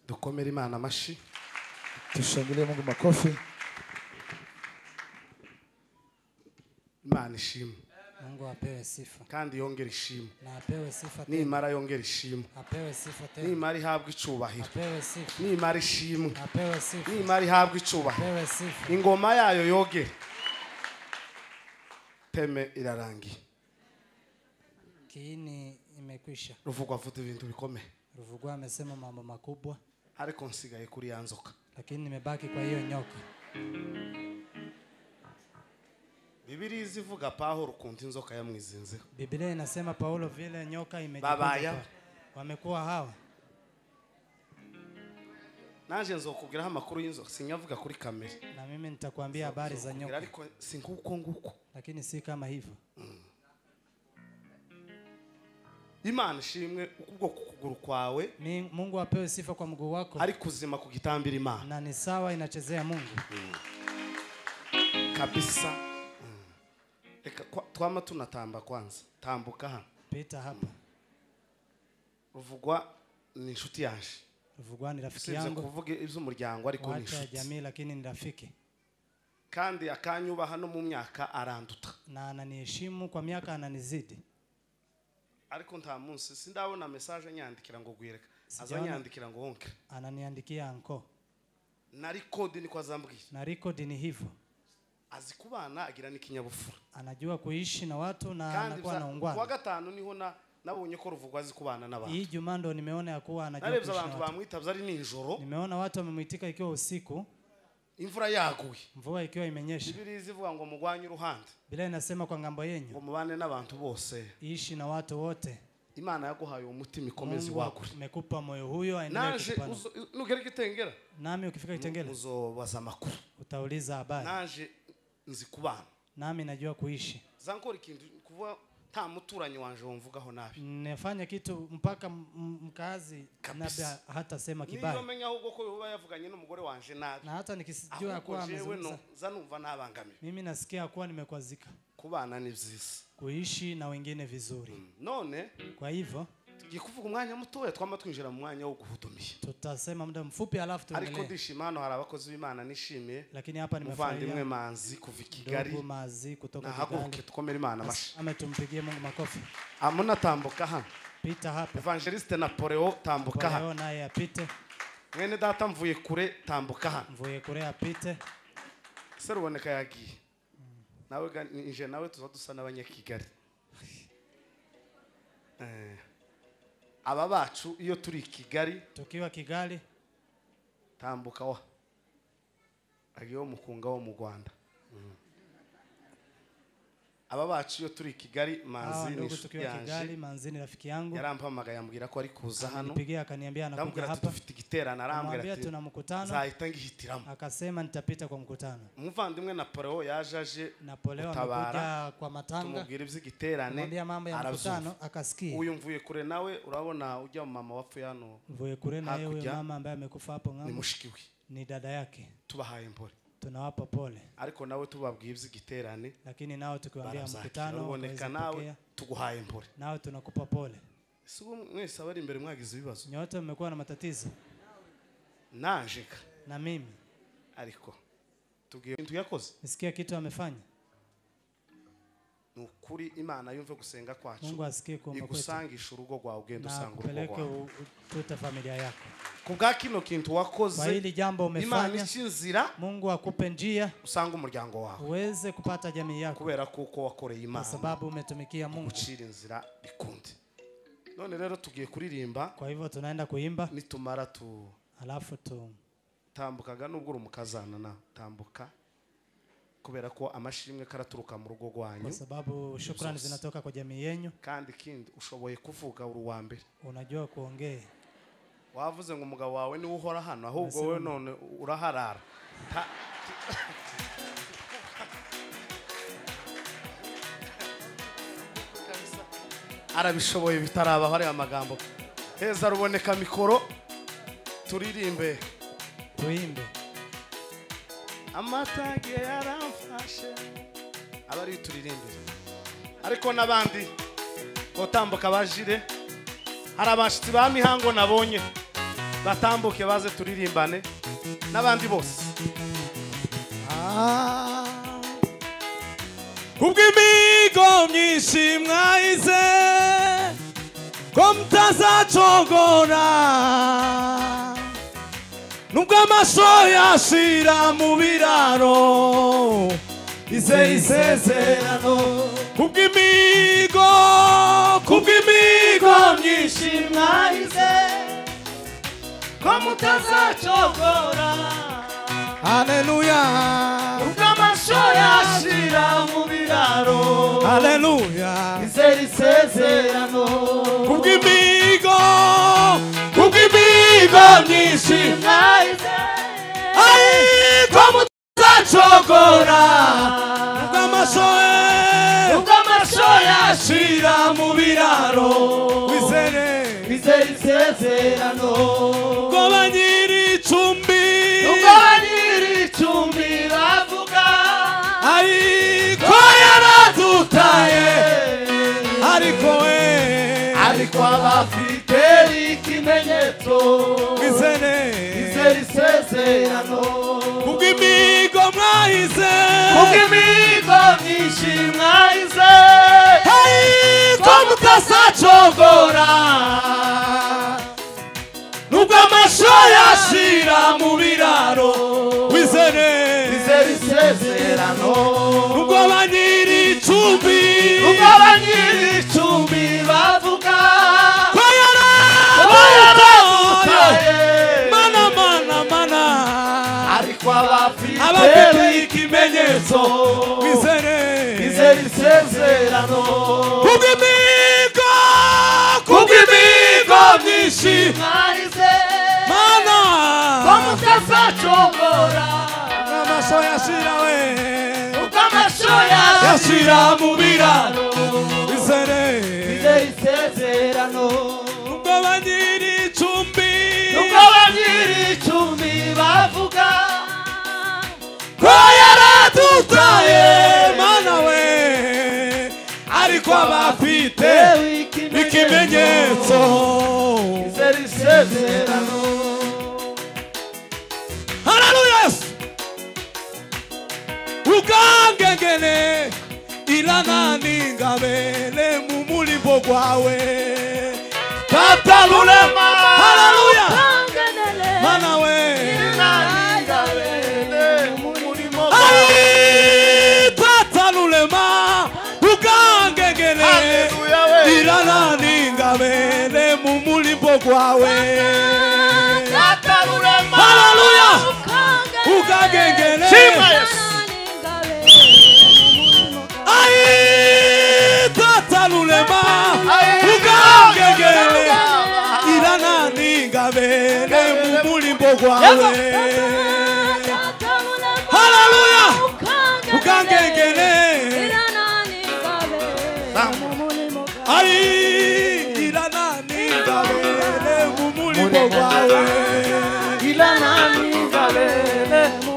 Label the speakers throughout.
Speaker 1: dukomere Imana amashi.
Speaker 2: Tushangilie Mungu makofi.
Speaker 1: Imana ishimwe.
Speaker 3: Mungu apewe sifa.
Speaker 1: Kandi yongera ishimwe.
Speaker 3: Na apewe sifa tena.
Speaker 1: Nimara yongera ishimwe.
Speaker 3: Apewe sifa tena.
Speaker 1: Nimara ihabwa icubahiro.
Speaker 3: Apewe sifa.
Speaker 1: Nimara ishimwe.
Speaker 3: Apewe sifa.
Speaker 1: Nimara ihabwa icubahiro.
Speaker 3: Apewe sifa.
Speaker 1: Ingoma yayo yogere. Teme irarangiye.
Speaker 3: Kiini imekwisha.
Speaker 1: Ruvugwa avuga ibintu bikomeye.
Speaker 3: Ruvugwa amesema mambo makubwa.
Speaker 1: Ariko nsigaye kuri yanzoka.
Speaker 3: Lakini nimebaki kwa hiyo nyoka.
Speaker 1: Biblia izivuga Paulo kunti inzoka yamwizinze.
Speaker 3: Biblia inasema Paulo vile nyoka
Speaker 1: Babaya.
Speaker 3: Wamekuwa hawa.
Speaker 1: Naje nzokubwiraho amakuru y'inzoka sinyavuga kuri kamera.
Speaker 3: Na mimi nitakwambia habari za nyoka.
Speaker 1: Ariko sinkuko nguko.
Speaker 3: Lakini si kama hivyo.
Speaker 1: Imana ishimwe ukubwo kukuguru kwawe.
Speaker 3: Mungu apewe sifa kwa mguu wako.
Speaker 1: Ari kuzima kugitambira Imana.
Speaker 3: Na ni sawa inachezea Mungu.
Speaker 1: Kabisa. Eka twama tunatamba kwanza. Tambuka hano.
Speaker 3: Pita hapa.
Speaker 1: Ruvugwa ni inshuti yanje.
Speaker 3: Ruvugwa ni rafiki yangu.
Speaker 1: Sinze kuvuga iby'umuryango ariko ni inshuti.
Speaker 3: Wacha jamii lakini ni rafiki.
Speaker 1: Kandi akanyuba hano mu myaka aranduta.
Speaker 3: Na ananiheshimu kwa miaka ananizidi.
Speaker 1: Ariko nta munsi sindabona message nyandikira ngo gwireka. Azanyandikira ngo wonke.
Speaker 3: Ananiandikia anko.
Speaker 1: Na record ni kwa zambwiye.
Speaker 3: Na record ni hivyo.
Speaker 1: Azikubana agira n'ikinyabufura.
Speaker 3: Anajua kuishi na watu na anakuwa na ungwana.
Speaker 1: Kwa gatanu niho nabonye ko Ruvugwa azikubana n'abantu.
Speaker 3: Hii Juma ndo nimeona ya kuwa anajua kuishi na watu.
Speaker 1: Abantu bamwitavye ari ninjoro.
Speaker 3: Nimeona watu wamemuitika ikiwa usiku.
Speaker 1: Imvura yaguye.
Speaker 3: Mvua ikiwa imenyesha.
Speaker 1: Biblia izivuga ngo mugwanye uruhande.
Speaker 3: Biblia inasema kwa ngambo yenyu.
Speaker 1: Ngo mubane n'abantu bose.
Speaker 3: Ishi na watu wote.
Speaker 1: Imana yaguhaye umutima ikomezi wakuri.
Speaker 3: Umekupa moyo huyo aendelee kupana.
Speaker 1: Nugere Kitengera.
Speaker 3: Nami ukifika Kitengela.
Speaker 1: Uzobaza makuru.
Speaker 3: Utauliza habari.
Speaker 1: Naje nzikubana.
Speaker 3: Nami najua kuishi.
Speaker 1: Zankora ikintu kuva nta muturanyi wanje wumvugaho nabi.
Speaker 3: Nafanya kitu mpaka mkazi labda hata sema kibaya.
Speaker 1: Niyo menya ahubwo ko yoba yavuganye n'umugore wanje nabi.
Speaker 3: Na hata nikisijua kuwa amezungumza.
Speaker 1: Zanumva nabangamiwe.
Speaker 3: Mimi nasikia kuwa nimekwazika.
Speaker 1: Kubana ni vyiza.
Speaker 3: Kuishi na wengine vizuri.
Speaker 1: None
Speaker 3: kwa hivyo
Speaker 1: tugiye kuvuga umwanya mutoya twama twinjira mu mwanya wo guhudumisha.
Speaker 3: Tutasema muda mfupi alafu tuendelee.
Speaker 1: Ariko ndishimano hari abakozi b'Imana nishimiye.
Speaker 3: Lakini hapa nimefurahia.
Speaker 1: Muvandimwe Manzi kuva Kigali.
Speaker 3: Ndugu Manzi kutoka Kigali.
Speaker 1: Haguruke tukomere Imana mashi.
Speaker 3: Ametumpigie Mungu makofi.
Speaker 1: Amuna tambuka hano.
Speaker 3: Pita hapa.
Speaker 1: Evangeliste Napoleon tambuka hano.
Speaker 3: Napoleon naye apite.
Speaker 1: Mwene data mvuye kure tambuka hano.
Speaker 3: Mvuye kure apite.
Speaker 1: Seruboneka yagiye. Nawe nje nawe tuzadusa n'abanyakigali. Aba bacu iyo turi Kigali
Speaker 3: tukiwa Kigali
Speaker 1: tambuka wa agiye mukunga wo mu Rwanda. Aba bacu iyo turi Kigali Manzi ni
Speaker 3: inshuti yanjye. Kigali Manzi ni rafiki yangu.
Speaker 1: Yarampamagaye ambwira ko ari kuza hano.
Speaker 3: Nipigia akaniambia anakuja hapa.
Speaker 1: Dufite igiterana arambwira ati
Speaker 3: tuna mkutano.
Speaker 1: Zahita ngihitiramo.
Speaker 3: Akasema nitapita kwa mkutano.
Speaker 1: Umuvandimwe Napoleon yajaje.
Speaker 3: Napoleon amekuja kwa matanga.
Speaker 1: Tumubwira ivy'igiterane.
Speaker 3: Mwambia mambo ya mkutano akasikia.
Speaker 1: Uyu mvuye kure nawe urabona ujya mu mama wapfu yano.
Speaker 3: Mvuye kure na yeye mama ambaye amekufa hapo ngambo.
Speaker 1: Ni mushikiwe.
Speaker 3: Ni dada yake.
Speaker 1: Tubahaye mpore.
Speaker 3: Tunawapa pole.
Speaker 1: Ariko nawe tubabwiye ivy'igiterane.
Speaker 3: Lakini nao tukiwaambia mkutano
Speaker 1: uboneka nawe tuguhaye mpore.
Speaker 3: Nao tunakupa pole.
Speaker 1: Sigo mwese abari imbere mwagize ibibazo.
Speaker 3: Nyote mmekuwa na matatizo.
Speaker 1: Najeka.
Speaker 3: Na mimi.
Speaker 1: Ariko tugiye bintu yakoze.
Speaker 3: Nisikia kitu amefanya.
Speaker 1: Nukuri Imana yumve gusenga kwacu.
Speaker 3: Mungu asikie kuomba kwetu.
Speaker 1: Igusangisha urugo rwawe ugenda usanga urugo rwawe.
Speaker 3: Peleke tuta familia yako.
Speaker 1: Kubwa kino kintu wakoze.
Speaker 3: Kwa hili jambo umefanya.
Speaker 1: Imana ishinzira.
Speaker 3: Mungu akupe njia.
Speaker 1: Usanga umuryango wawe.
Speaker 3: Uweze kupata jamii yako.
Speaker 1: Kubera kuko wakoreye Imana.
Speaker 3: Kwa sababu umetumikia Mungu.
Speaker 1: Ucira inzira bikunde. None rero tugiye kuririmba.
Speaker 3: Kwa hivyo tunaenda kuimba.
Speaker 1: Nitumara
Speaker 3: alafu
Speaker 1: tambukaga nubwo urumukazana na tambuka. Kubera ko amashimwe karaturuka mu rugo rwanyu.
Speaker 3: Kwa sababu shukrani zinatoka kwa jamii yenu.
Speaker 1: Kandi kindi ushoboye kuvuga uri wa mbere.
Speaker 3: Unajua kuongea.
Speaker 1: Wavuze ngo umugabo wawe ni uhora hano ahubwo we none uraharara. Arabishoboye bitarabaho ari amagambo. Heza ruboneka mikoro turirimbe.
Speaker 3: Tuimbe.
Speaker 1: Amatage yaramfashe abari turirimbe. Ariko nabandi otambuka bajire hari abashitsi ba mihango nabonye batambuke baze turirimbane n'abandi bose.
Speaker 2: kubw'imigo myinshi mwahize ko mutazacogora nubwo amasho yashira mu biraro izeye isezerano kubw'imigo myinshi mwahize ko mutazacogora. Haleluya. Nubwo amasho yashira mu biraro. Haleluya. Izeye isezerano kubw'imigo myinshi mwahize ko mutazacogora nubwo amasho yashira mu biraro wizere isezerano ubwo banyiri icumbi bavuga ko yaradutaye ariko abafite ikimenyetso wizere isezerano kubw'imigo myinshi mwahize ko mutazacogora nubwo amasho yashira mu biraro wizere isezerano nubwo abanyiri icumbi bavuga ko yaradutaye mana ariko abafite ikimenyetso wizere isezerano kubw'imigo myinshi mwahize mana ko mutazacogora n'amasho yashira mu biraro wizere isezerano nubwo abanyiri icumbi bavuga ko yaradutaye mana we ariko abafite ikimenyetso izere isezerano. Haleluya. Ukangengene ilana ningabele mu mulimbo gwawe tatalulema. Haleluya. Mana we tatalulema ukangengene ilana ningabele mu mulimbo gwawe. Haleluya. Ukangengene tatalulema ukangengene ilana ningabele mu mulimbo gwawe. Haleluya. Ukangengene ilana ningabele mu mulimbo gwawe. Ilana ningabele mu mulimbo gwawe. Ilana ningabele mu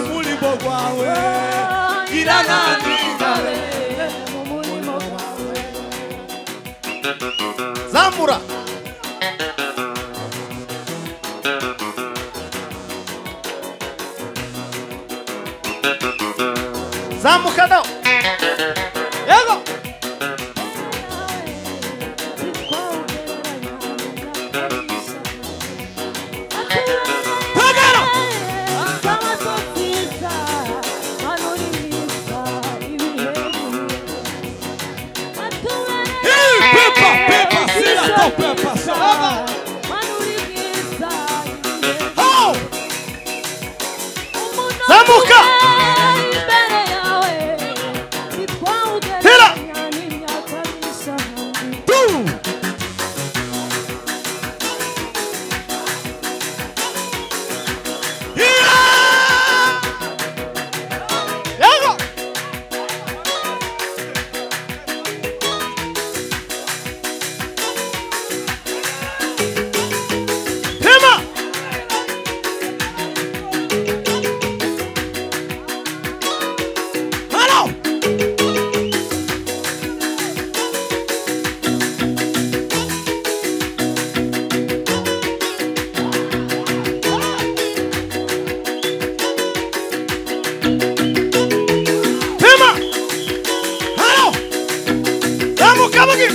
Speaker 2: mulimbo gwawe. Ilana ningabele mu mulimbo gwawe. Zamura. Zamuka now. Yego. Pagano. Pepa, sila to pepa, sila. Oh. Zamuka.
Speaker 1: zamuka bugi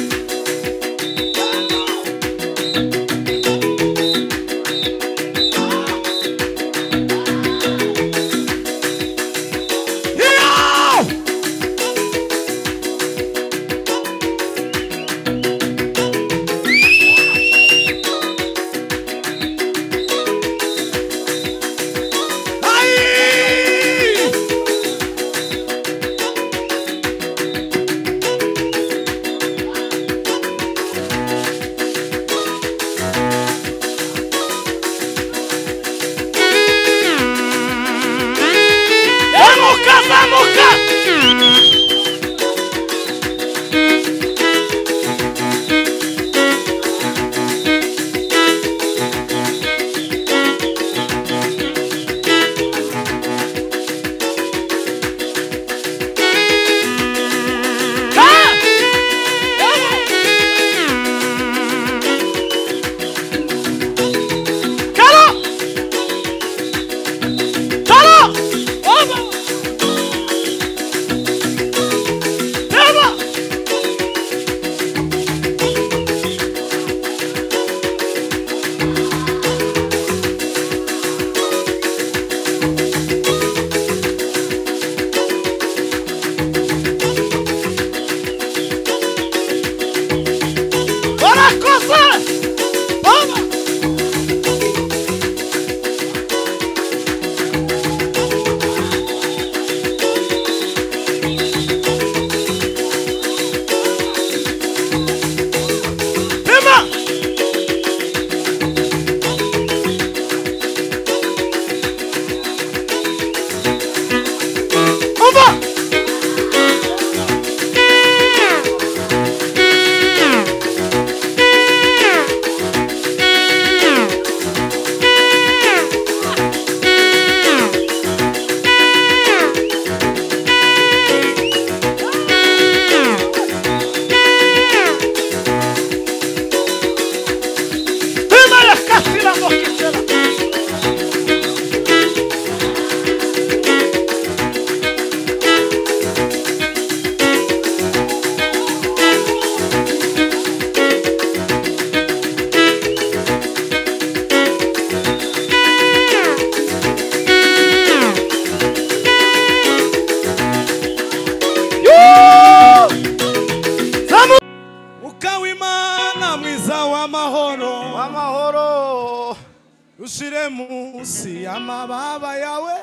Speaker 2: ushire munsi amababa yawe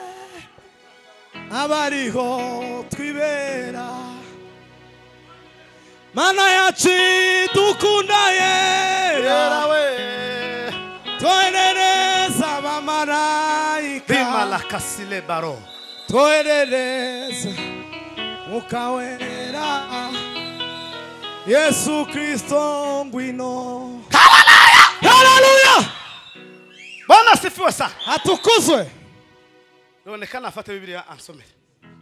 Speaker 2: abariho twibera mana yacu dukunda yera twoherereza abamarayika
Speaker 1: bimalakasile baro
Speaker 2: twoherereza Mwuka wera Yesu Kristo ngwino. Haleluya!
Speaker 1: Bwana sifiwe sana.
Speaker 2: Atukuzwe.
Speaker 1: Naonekana afate Biblia ansome.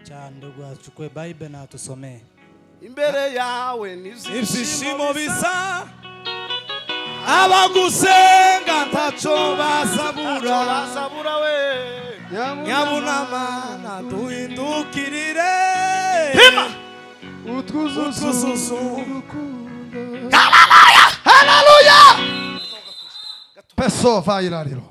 Speaker 3: Cha ndugu achukue Bible na atusomee.
Speaker 1: Imbere yawe
Speaker 2: n'ibyishimo bisa abagusenga ntaco basabura
Speaker 1: we
Speaker 2: nyabunama duhindukirire
Speaker 1: hima
Speaker 2: utwuzuzu
Speaker 1: haleluya
Speaker 4: peso vairariro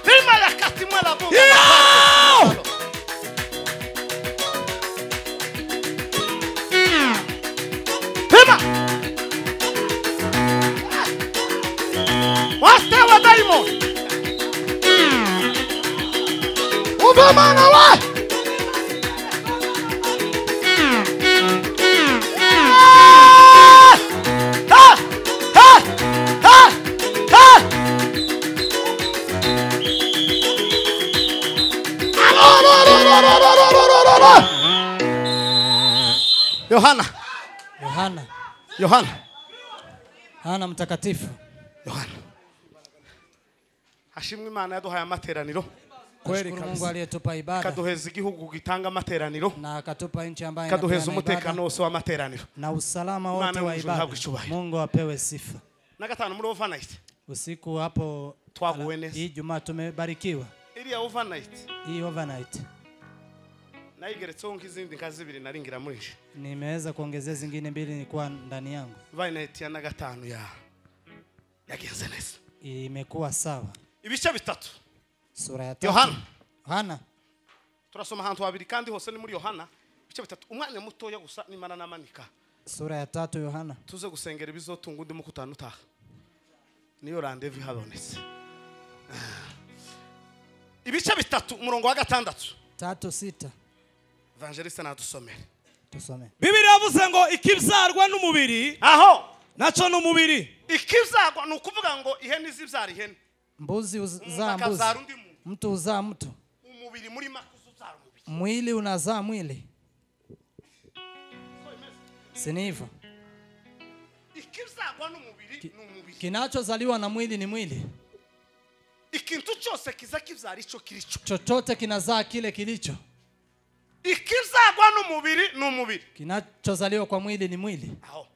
Speaker 1: hima ya katimwa la Mungu hima wastewa daimo ubamana wa
Speaker 3: Yohana mtakatifu.
Speaker 1: Yohana. Hashimwe Imana yaduhaye amateraniro.
Speaker 3: Kweli Mungu aliyetupa ibada.
Speaker 1: Kaduheza igihugu gitanga amateraniro.
Speaker 3: Na akatupa nchi ambayo
Speaker 1: kaduheza umutekano wose wa amateraniro.
Speaker 3: Na usalama wote wa ibada. Mungu apewe sifa.
Speaker 1: Na gatanu muri overnight.
Speaker 3: Usiku hapo
Speaker 1: twaguwe neza.
Speaker 3: hii Jumaa tumebarikiwa.
Speaker 1: Iriya overnight.
Speaker 3: Hii overnight.
Speaker 1: Naigeretseho nk'izindi nka 2 naringira muri nje.
Speaker 3: Nimeweza kuongezea zingine 2 nilikuwa ndani yangu.
Speaker 1: Overnight ya na 5 yagenze neza.
Speaker 3: Imekuwa sawa.
Speaker 1: Ibice 3.
Speaker 3: Sura ya 3. Yohana. Turasoma
Speaker 1: ahantu habiri kandi hose ni muri Yohana. Ibice 3. Umwanya mutoya gusa nimana namanika.
Speaker 3: Sura ya 3 Yohana.
Speaker 1: Tuze gusengera ibizotunga undi mukutano utaha. Niyo randevu habonetse. Ibice 3 umurongo wa 6.
Speaker 3: 3:6.
Speaker 1: Evangeliste nadusomere.
Speaker 3: Tusome.
Speaker 2: Bibiliya yavuze ngo ikizarwa n'umubiri
Speaker 1: aho
Speaker 2: naco n'umubiri.
Speaker 1: Ikizarwa nukuvuga ngo ihene zibyara ihene.
Speaker 3: Mbuzi uzaa mbuzi. Mtu uzaa mtu.
Speaker 1: Umubiri muri makuzu uzaa umubiri.
Speaker 3: Mwili unazaa mwili. Si hivyo?
Speaker 1: Ikizarwa n'umubiri n'umubiri.
Speaker 3: Kinachozaliwa na mwili ni mwili.
Speaker 1: Ikintu cyose kiza kibyara ico kiricho.
Speaker 3: Chochote kinazaa kile kilicho.
Speaker 1: Ikizarwa n'umubiri n'umubiri.
Speaker 3: Kinachozaliwa kwa mwili ni mwili.
Speaker 1: Aho.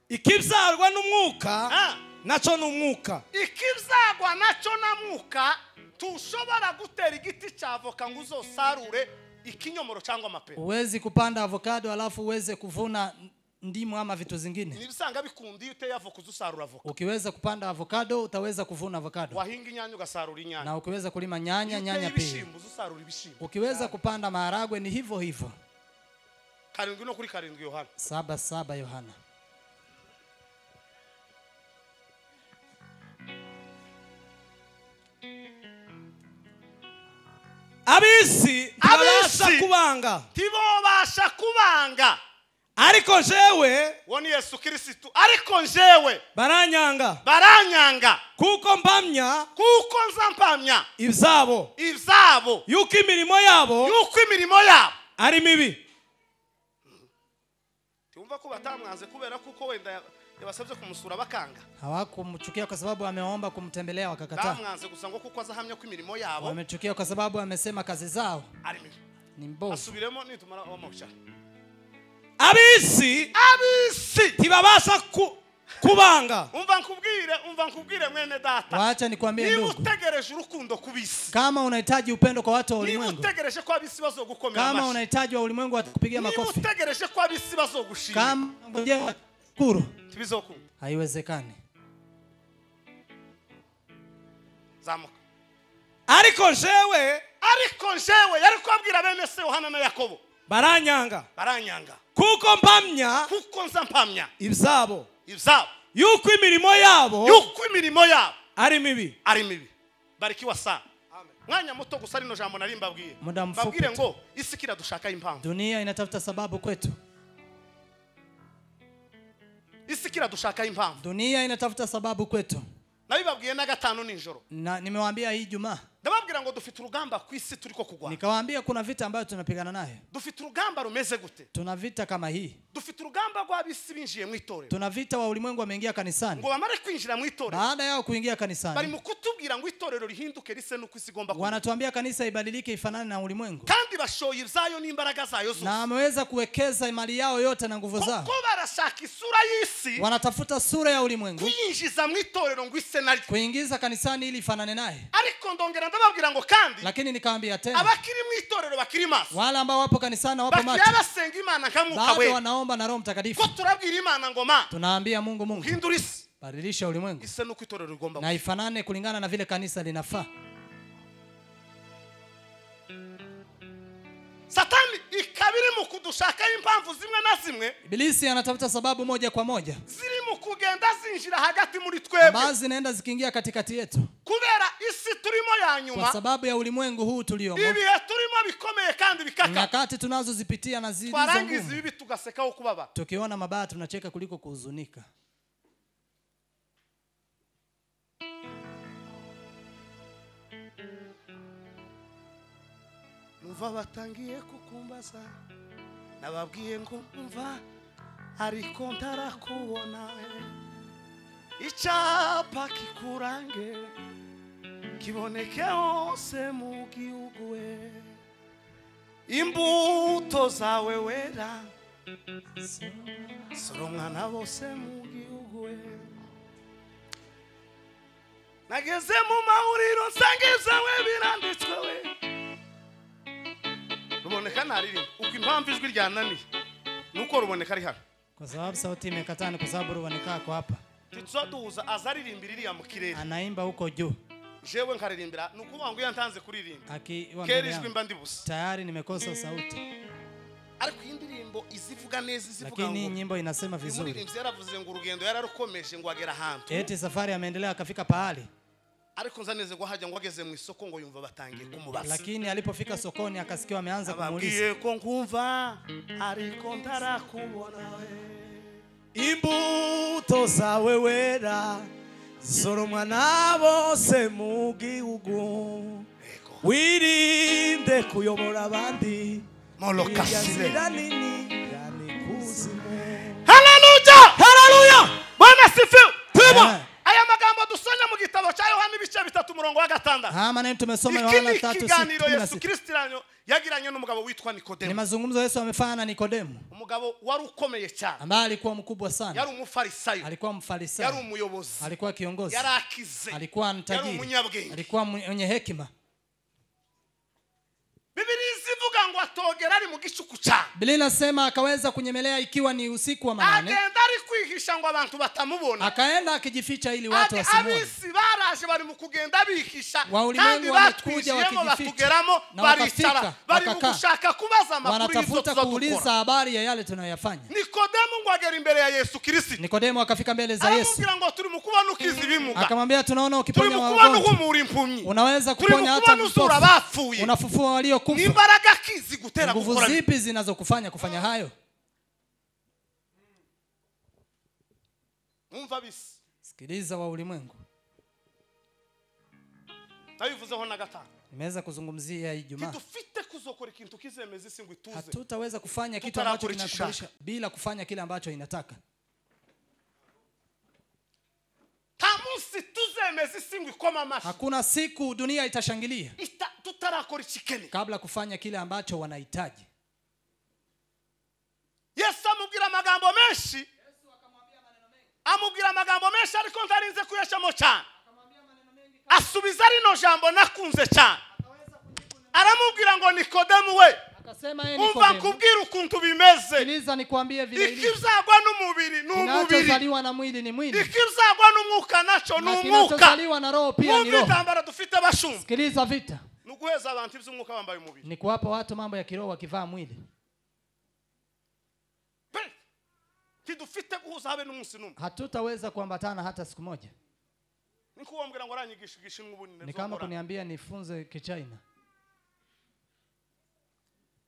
Speaker 2: Ikizarwa n'umwuka naco n'umwuka.
Speaker 1: Ikizarwa naco na mwuka tushobora gutera igiti cy'avoka ngo uzosarure ikinyomoro cyangwa amapera.
Speaker 3: Uwezi kupanda avocado alafu uweze kuvuna ndimu ama vitu zingine.
Speaker 1: Nibisanga bikundi uteye avoka uzusarura avoka.
Speaker 3: Ukiweza kupanda avocado utaweza kuvuna avocado.
Speaker 1: Wahinga inyanya ugasarura inyanya.
Speaker 3: Na ukiweza kulima nyanya pia.
Speaker 1: Ibishimbo uzusarura ibishimbo.
Speaker 3: Ukiweza kupanda maharagwe ni hivyo hivyo.
Speaker 1: 7 no kuri 7 Yohana.
Speaker 3: 7 Yohana.
Speaker 2: Abisi tibabasha kubanga.
Speaker 1: Tibobasha kubanga.
Speaker 2: Ariko jewe
Speaker 1: woni Yesu Kristo ariko jewe
Speaker 2: baranyanga kuko nzampamya ivyabo yuko imirimo yabo ari mibi.
Speaker 1: Tumva ko batamwanze kubera kuko wenda yabasabye kumusura bakanga.
Speaker 3: Hawakumchukia kwa sababu ameomba kumtembelea wakakataa.
Speaker 1: Bamwanze gusa ngo kuko azahamya ko imirimo yabo.
Speaker 3: Wamechukia kwa sababu amesema kazi zao
Speaker 1: ari mibi.
Speaker 3: Ni mbovu.
Speaker 1: Asubiremo nitumara omocha.
Speaker 2: Abisi tibabasha kubanga.
Speaker 1: Umva nkubwire mwene data.
Speaker 3: Waacha nikwambie ndugu.
Speaker 1: Utegereje urukundo kubisi.
Speaker 3: Kama unahitaji upendo kwa watu wa ulimwengu.
Speaker 1: Utegereje kwa abisi bazogukomera amashi.
Speaker 3: Kama unahitaji wa ulimwengu watakupigia makofi.
Speaker 1: Utegereje kwa abisi bazogushimira.
Speaker 3: Kama ngoje kuru.
Speaker 1: Tibizoku.
Speaker 3: Haiwezekani.
Speaker 1: Zamuka.
Speaker 2: Ariko jewe
Speaker 1: yari kwabwira bene se Yohana na Yakobo.
Speaker 2: Baranyanga
Speaker 1: kuko nzampamya
Speaker 2: ivyabo
Speaker 1: yuko imirimo yabo ari mibi. Barikiwa sana. Mwanya muto gusa rino jambo narimbabwiye. Babwire ngo isi kiradushaka impamvu.
Speaker 3: Dunia inatafuta sababu kwetu.
Speaker 1: Isi kiradushaka impamvu.
Speaker 3: Dunia inatafuta sababu kwetu.
Speaker 1: Nabibabwiye na 5 nijoro.
Speaker 3: Na nimewaambia hii Jumaa.
Speaker 1: Ndababwira ngo dufite urugamba ku isi turiko kugwa.
Speaker 3: Nikawaambia kuna vita ambayo tunapigana naye.
Speaker 1: Dufite urugamba rumeze gute?
Speaker 3: Tuna vita kama hii.
Speaker 1: Dufite urugamba rw'abisi binjiye mu itorero.
Speaker 3: Tuna vita wa ulimwengu wameingia kanisani.
Speaker 1: Ngo bamare kwinjira mu itorero.
Speaker 3: Baada yao kuingia kanisani.
Speaker 1: Bari mu kutubwira ngo itorero rihinduke rise nuko isi igomba kuba.
Speaker 3: Wanatuambia kanisa ibadilike ifanane na ulimwengu.
Speaker 1: Kandi bashoye ivyayo n'imbaraga zayo zose.
Speaker 3: Na ameweza kuwekeza mali yao yote na nguvu zao.
Speaker 1: Kuko barashaka isura y'isi.
Speaker 3: Wanatafuta sura ya ulimwengu.
Speaker 1: Kwinjiza mu itorero ngo ise nari.
Speaker 3: Kuingiza kanisani ili ifanane naye.
Speaker 1: Ariko ndongera ndababwira ngo kandi
Speaker 3: lakini nikaambia tena
Speaker 1: abakiri mu itorero bakiri maso.
Speaker 3: Wale ambao wapo kanisani wapo macho.
Speaker 1: Bakiri abasenga Imana nkamuka we.
Speaker 3: Wanaomba na Roho Mtakatifu.
Speaker 1: Ko turabwira Imana ngo ma.
Speaker 3: Tunaambia Mungu.
Speaker 1: Hindurisi.
Speaker 3: Badilisha ulimwengu.
Speaker 1: Ise nuko itorero rigomba.
Speaker 3: Na ifanane kulingana na vile kanisa linafaa.
Speaker 1: Satani ikabiri mu kudushaka impamvu zimwe na zimwe.
Speaker 3: Ibilisi anatafuta sababu moja kwa moja.
Speaker 1: Ziri mu kugenda zinjira hagati muri twebwe.
Speaker 3: Baadhi zinaenda zikiingia katikati yetu.
Speaker 1: Kubera isi turimo ya nyuma.
Speaker 3: Kwa sababu ya ulimwengu huu tuliomo.
Speaker 1: Ibi turimo bikomeye kandi bikaka.
Speaker 3: Nyakati tunazozipitia na zilizo ngumu.
Speaker 1: Twarangiza ibi tugasekaho kubaba.
Speaker 3: Tukiona mabaya tunacheka kuliko kuhuzunika.
Speaker 1: Numva batangiye kukumbaza. Nababwiye ngo umva ariko ntarakubona. Icyapa kikurange kiboneke hose mu gihugu we. Imbuto zawe wera soromwa na bose mu gihugu we. nageze mu mahuriro nsanga we biranditswe we ruboneka naririmba uko impamvu ijwi ryananiye nuko ruboneka ari hano
Speaker 3: kwa sababu sauti imekataa ni kwa sababu ruboneka ako hapa
Speaker 1: tuzoduza azaririmbira iriya mu kirere
Speaker 3: anaimba huko juu
Speaker 1: jewe nkaririmbira nukuvuga ngo yantanze kuririmba kerijwe mba ndibusa
Speaker 3: tayari nimekosa sauti
Speaker 1: ariko indirimbo izivuga neza izivuga ngo
Speaker 3: lakini nyimbo inasema vizuri
Speaker 1: umuririmbyi yaravuze ngo urugendo yararukomeje ngo agera ahantu
Speaker 3: eti safari ameendelea akafika pahali
Speaker 1: ariko nzaneze ngo hajya ngo ageze mu isoko ngo yumva batangiye kumubaza
Speaker 3: lakini alipofika sokoni akasikia ameanza kumuuliza
Speaker 1: ababwiye ko nkumva ariko ndarakubona we
Speaker 2: imbuto zawe wera zisoromwa na bose mu gihugu wirinde kuyobora abandi
Speaker 1: molokasire
Speaker 2: haleluya
Speaker 1: bwana sifiwe tuba aya magambo dusanya mu gitabo cya Yohana ibice 3:6
Speaker 3: hama nani tumesoma Yohana 3:6
Speaker 1: kiganiro Yesu Kristo yagiranye n'umugabo witwa Nikodemo
Speaker 3: ni mazungumzo Yesu amefanya na Nikodemo
Speaker 1: umugabo wari ukomeye cyane
Speaker 3: ambaye alikuwa mkubwa sana
Speaker 1: yari umufarisayo
Speaker 3: alikuwa mfarisayo
Speaker 1: yari umuyobozi
Speaker 3: alikuwa kiongozi
Speaker 1: yari akize
Speaker 3: alikuwa mtajiri
Speaker 1: yari umunyabwenge
Speaker 3: alikuwa mwenye hekima
Speaker 1: Biblia izivuga ngo atogera ari mu gicuku cyane
Speaker 3: Biblia inasema akaweza kunyemelea ikiwa ni usiku wa manane
Speaker 1: agenda ari kwihisha ngo abantu batamubona
Speaker 3: akaenda akijificha ili watu wasimuone
Speaker 1: abisi baraje bari mu kugenda bihisha
Speaker 3: kandi wamekuja wakijificha
Speaker 1: na baricara bari gushaka kubaza amakuru
Speaker 3: wanatafuta kuuliza habari ya yale tunayofanya
Speaker 1: Nikodemo ngo agera imbere ya Yesu Kristo
Speaker 3: Nikodemo akafika mbele za Yesu
Speaker 1: akamwambia ngo turi mu kubona ukiza ibimuga
Speaker 3: akamwambia tunaona ukiponya
Speaker 1: wagonjwa
Speaker 3: unaweza kuponya hata mtofu unafufua walio kufa
Speaker 1: nimbaraga kizi gutera
Speaker 3: gukora nguvu zipi zinazokufanya kufanya hayo
Speaker 1: umva bisi
Speaker 3: sikiliza wa ulimwengu
Speaker 1: nabivuzeho na gatanu
Speaker 3: nimeweza kuzungumzia Ijumaa
Speaker 1: kitufite kuzokora ikintu kizemeza isi ngo ituze
Speaker 3: hatutaweza kufanya kitu ambacho kinakubalisha bila kufanya kile ambacho inataka
Speaker 1: tamusi tuzemeza isi ngo ikoma amashi
Speaker 3: hakuna siku dunia itashangilia
Speaker 1: tutarakora ikikene
Speaker 3: kabla kufanya kile ambacho wanahitaji
Speaker 1: Yesu amubwira amagambo menshi amubwira amagambo menshi ariko ntarinze kuyashamo cyane asubiza rino jambo nakunze cyane aramubwira ngo Nikodemo we
Speaker 3: akasema yeye
Speaker 1: Nikodemo umva kubwira ukuntu bimeze
Speaker 3: sikiliza nikwambie vile ilivyo
Speaker 1: ikizagwa n'umubiri n'umubiri
Speaker 3: kinachozaliwa na mwili ni mwili
Speaker 1: ikizagwa n'umwuka nacho n'umwuka
Speaker 3: kinachozaliwa na roho pia ni roho
Speaker 1: vitambara dufite bashumba
Speaker 3: sikiliza vita
Speaker 1: nuguheza abantu iby'umwuka bambaye umubiri
Speaker 3: ni kuwapa watu mambo ya kiroho wakivaa mwili
Speaker 1: tidufite guhuza habe n'umunsi numwe
Speaker 3: hatutaweza kuambatana hata siku moja
Speaker 1: nikuombera ngo aranyigisha gishinwa ubunini
Speaker 3: ni kama kuniambia nifunze kichaina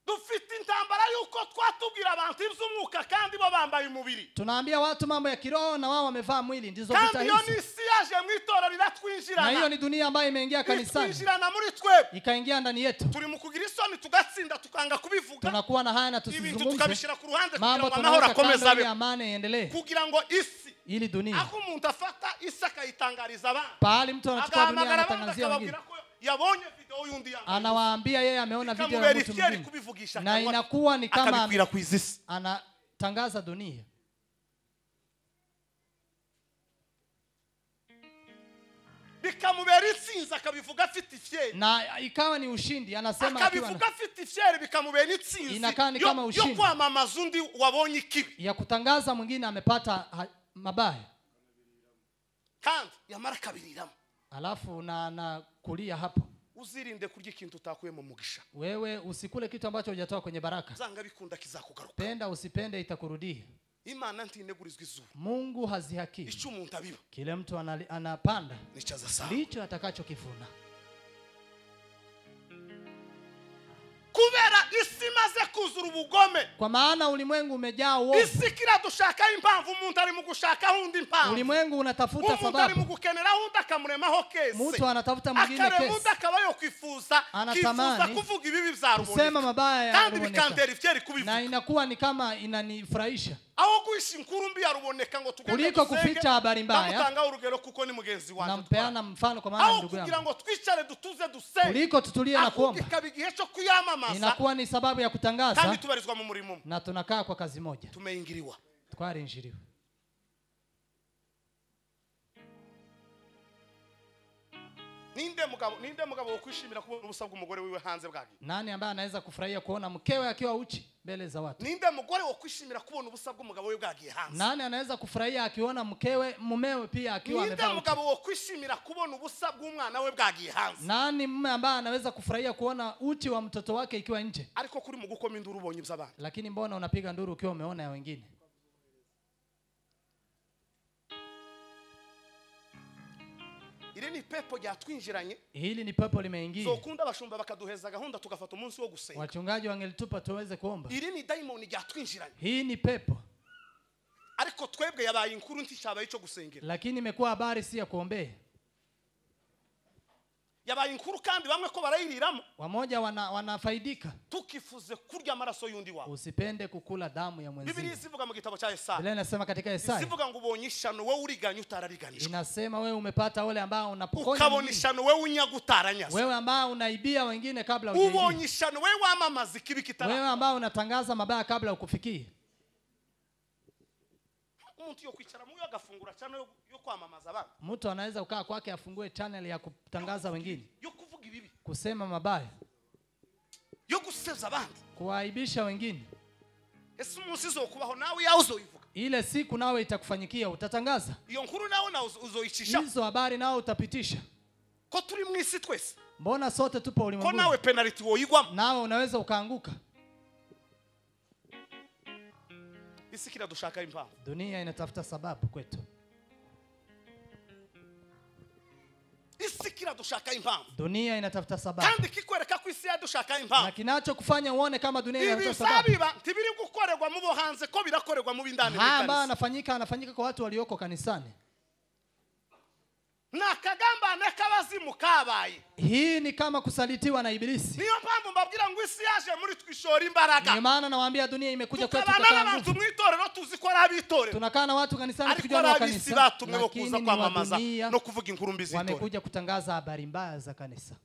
Speaker 1: dufite intambara yuko twatubwira abantu iby'umwuka kandi bo bambaye umubiri
Speaker 3: tunaambia watu mambo ya kiroho na wao wamevaa mwili ndizo vita hizo
Speaker 1: kandi yo nisi yaje mu itorero riratwinjirana
Speaker 3: na hiyo ni dunia ambayo imeingia kanisani
Speaker 1: twinjirana muri twebwe
Speaker 3: ikaingia ndani yetu
Speaker 1: turi mu kugira isoni tugatsinda tukanga kubivuga
Speaker 3: tunakuwa na haya na tusizungumze
Speaker 1: tukabishira ku ruhande
Speaker 3: kugira ngo
Speaker 1: amahoro akomeze abe
Speaker 3: amani iendelee
Speaker 1: kugira ngo isi
Speaker 3: ili dunia
Speaker 1: ako umuntu afata isi akayitangariza abantu
Speaker 3: pahali mtu anachukua dunia anatangazia wengine
Speaker 1: yabonye video yundi yangu
Speaker 3: anawaambia yeye ameona video ya mtu mwingine na inakuwa ni kama anatangaza dunia
Speaker 1: bikamubera itsinza akabivuga afite ifyeri
Speaker 3: na ikawa ni ushindi anasema
Speaker 1: akabivuga afite ifyeri bikamubera itsinzi
Speaker 3: inakaa ni kama ushindi
Speaker 1: yo kwamamaza undi wabonye ikibi
Speaker 3: ya kutangaza mwingine amepata mabaya
Speaker 1: kandi yamara kabiriramo
Speaker 3: alafu na kulia hapo
Speaker 1: uzirinde kurya ikintu utakuye mu mugisha
Speaker 3: wewe usikule kitu ambacho hujatoa kwenye baraka
Speaker 1: zanga bikunda kizakugaruka
Speaker 3: penda usipende itakurudia
Speaker 1: Imana ntinegurizwa izuba
Speaker 3: Mungu hazihaki
Speaker 1: icyo umuntu abiba
Speaker 3: kile mtu anapanda
Speaker 1: nichaza sawa
Speaker 3: ndicho atakachokivuna
Speaker 1: kubera isi maze kuzura ubugome
Speaker 3: kwa maana ulimwengu umejaa uovu
Speaker 1: isi kira dushaka impamvu umuntu ari mu gushaka hundi impamvu
Speaker 3: ulimwengu unatafuta sababu
Speaker 1: umuntu ari mu gukenera hundi akamuremaho kese
Speaker 3: mtu anatafuta mwingine kesi
Speaker 1: akaremuda akabayo kwifuza kuvuga ibibi byaruboneka
Speaker 3: kusema mabaya
Speaker 1: kandi bikantera ifyeri kubivuga
Speaker 3: na inakuwa ni kama inanifurahisha
Speaker 1: aho guhisha inkuru mbi yaruboneka ngo tugende
Speaker 3: kuliko kuficha habari mbaya
Speaker 1: natanga urugero kuko ni mugenzi wanjye
Speaker 3: nampeana mfano kwa maana ndugu yangu
Speaker 1: kugira ngo twicare dutuze dusenge
Speaker 3: kuliko tutulie na kuomba
Speaker 1: ikabigihe cyo kuyamamaza
Speaker 3: inakuwa ni sababu ya kutangaza
Speaker 1: kandi tubarizwa mu murimo
Speaker 3: na tunakaa kwa kazi moja
Speaker 1: tumeingiriwa
Speaker 3: twarinjiriwa
Speaker 1: ninde mugabo wokwishimira kubona ubusa bw'umugore wiwe hanze bwagi?
Speaker 3: Nani ambaye anaweza kufurahia kuona mkewe akiwa uchi mbele za watu?
Speaker 1: Ninde mugore wokwishimira kubona ubusa bw'umugabo wiwe bwagi hanze?
Speaker 3: Nani anaweza kufurahia akiona mumewe pia akiwa amevaa?
Speaker 1: Ninde mugabo wokwishimira kubona ubusa bw'umwana we bwagi hanze?
Speaker 3: Nani mume ambaye anaweza kufurahia kuona uchi wa mtoto wake ikiwa nje?
Speaker 1: Ariko kuri mu gukoma induru ubonye by'abana.
Speaker 3: Lakini mbona unapiga nduru ukiwa umeona ya wengine?
Speaker 1: Ile ni pepo ryatwinjiranye.
Speaker 3: Hili ni pepo limeingia.
Speaker 1: So kunda abashumba bakaduheza gahunda tukafata umunsi wo gusenga.
Speaker 3: Wachungaji wangelitupa tuweze kuomba.
Speaker 1: Ile ni daimoni ryatwinjiranye.
Speaker 3: Hii ni pepo.
Speaker 1: Ariko twebwe yabaye inkuru ntishabaye ico gusengera.
Speaker 3: Lakini imekuwa habari si ya kuombea.
Speaker 1: Yabaye inkuru kandi bamwe ko barayiriramo.
Speaker 3: Wamoja wanafaidika.
Speaker 1: Tukifuze kurya amaraso yundi wao.
Speaker 3: Usipende kukula damu ya mwenzio.
Speaker 1: Biblia isivuga mu gitabo cha Yesaya.
Speaker 3: Biblia inasema katika Yesaya.
Speaker 1: Isivuga ngo ubonyishano wewe uriganya utarariganishwa.
Speaker 3: Inasema wewe umepata wale ambao unapokonya.
Speaker 1: Ukabonishano wewe unyagutaranyasa.
Speaker 3: Wewe ambao unaibia wengine kabla hujaibia.
Speaker 1: Ubonyishano wewe wamamaza kibi kitara.
Speaker 3: Wewe ambao unatangaza mabaya kabla ukufikie.
Speaker 1: Umuntu yo kwicara mu agafungura cyane yo kwamamaza abantu.
Speaker 3: Mtu anaweza ukaa kwake afungue channel ya kutangaza wengine.
Speaker 1: Yo kuvuga ibibi.
Speaker 3: Kusema mabaya.
Speaker 1: Yo guseza abantu.
Speaker 3: Kuaibisha wengine.
Speaker 1: Ese umunsi zo kubaho nawe yawe uzoyivuga.
Speaker 3: Ile siku nawe itakufanyikia utatangaza.
Speaker 1: Iyo nkuru nawe na uzoyicisha.
Speaker 3: Hizo habari nawe utapitisha.
Speaker 1: Ko turi mu isi twese.
Speaker 3: Mbona sote tupo ulimwenguni?
Speaker 1: Ko nawe penalty woyigwamo.
Speaker 3: Nawe unaweza ukaanguka.
Speaker 1: Isi kila dushaka impamvu.
Speaker 3: Dunia inatafuta sababu kwetu.
Speaker 1: Isi kila dushaka impamvu.
Speaker 3: Dunia inatafuta sababu.
Speaker 1: Kandi kikwereka ku isi yadushaka impamvu.
Speaker 3: Na kinachokufanya uone kama dunia inatafuta sababu.
Speaker 1: Ibisabiba tibiri gukorerwa mu bohanze ko birakorerwa mu bindani
Speaker 3: bikani. Haba anafanyika kwa watu walioko kanisani.
Speaker 1: Na kagamba nekabazimu kabaye.
Speaker 3: Hii ni kama kusalitiwa na ibilisi.
Speaker 1: Niyo mpamvu mbabwira ngo isi yaje muri twishora imbaraga.
Speaker 3: Ni maana nawaambia dunia imekuja kwetu kwa
Speaker 1: nguvu. Tumwitorero tuzikora abitorero.
Speaker 3: Tunakaa na watu kanisani tukijua na kanisa.
Speaker 1: Batumwe kuza kwamamaza no kuvuga inkuru mbi zitore.
Speaker 3: Wamekuja kutangaza habari mbaya za kanisa.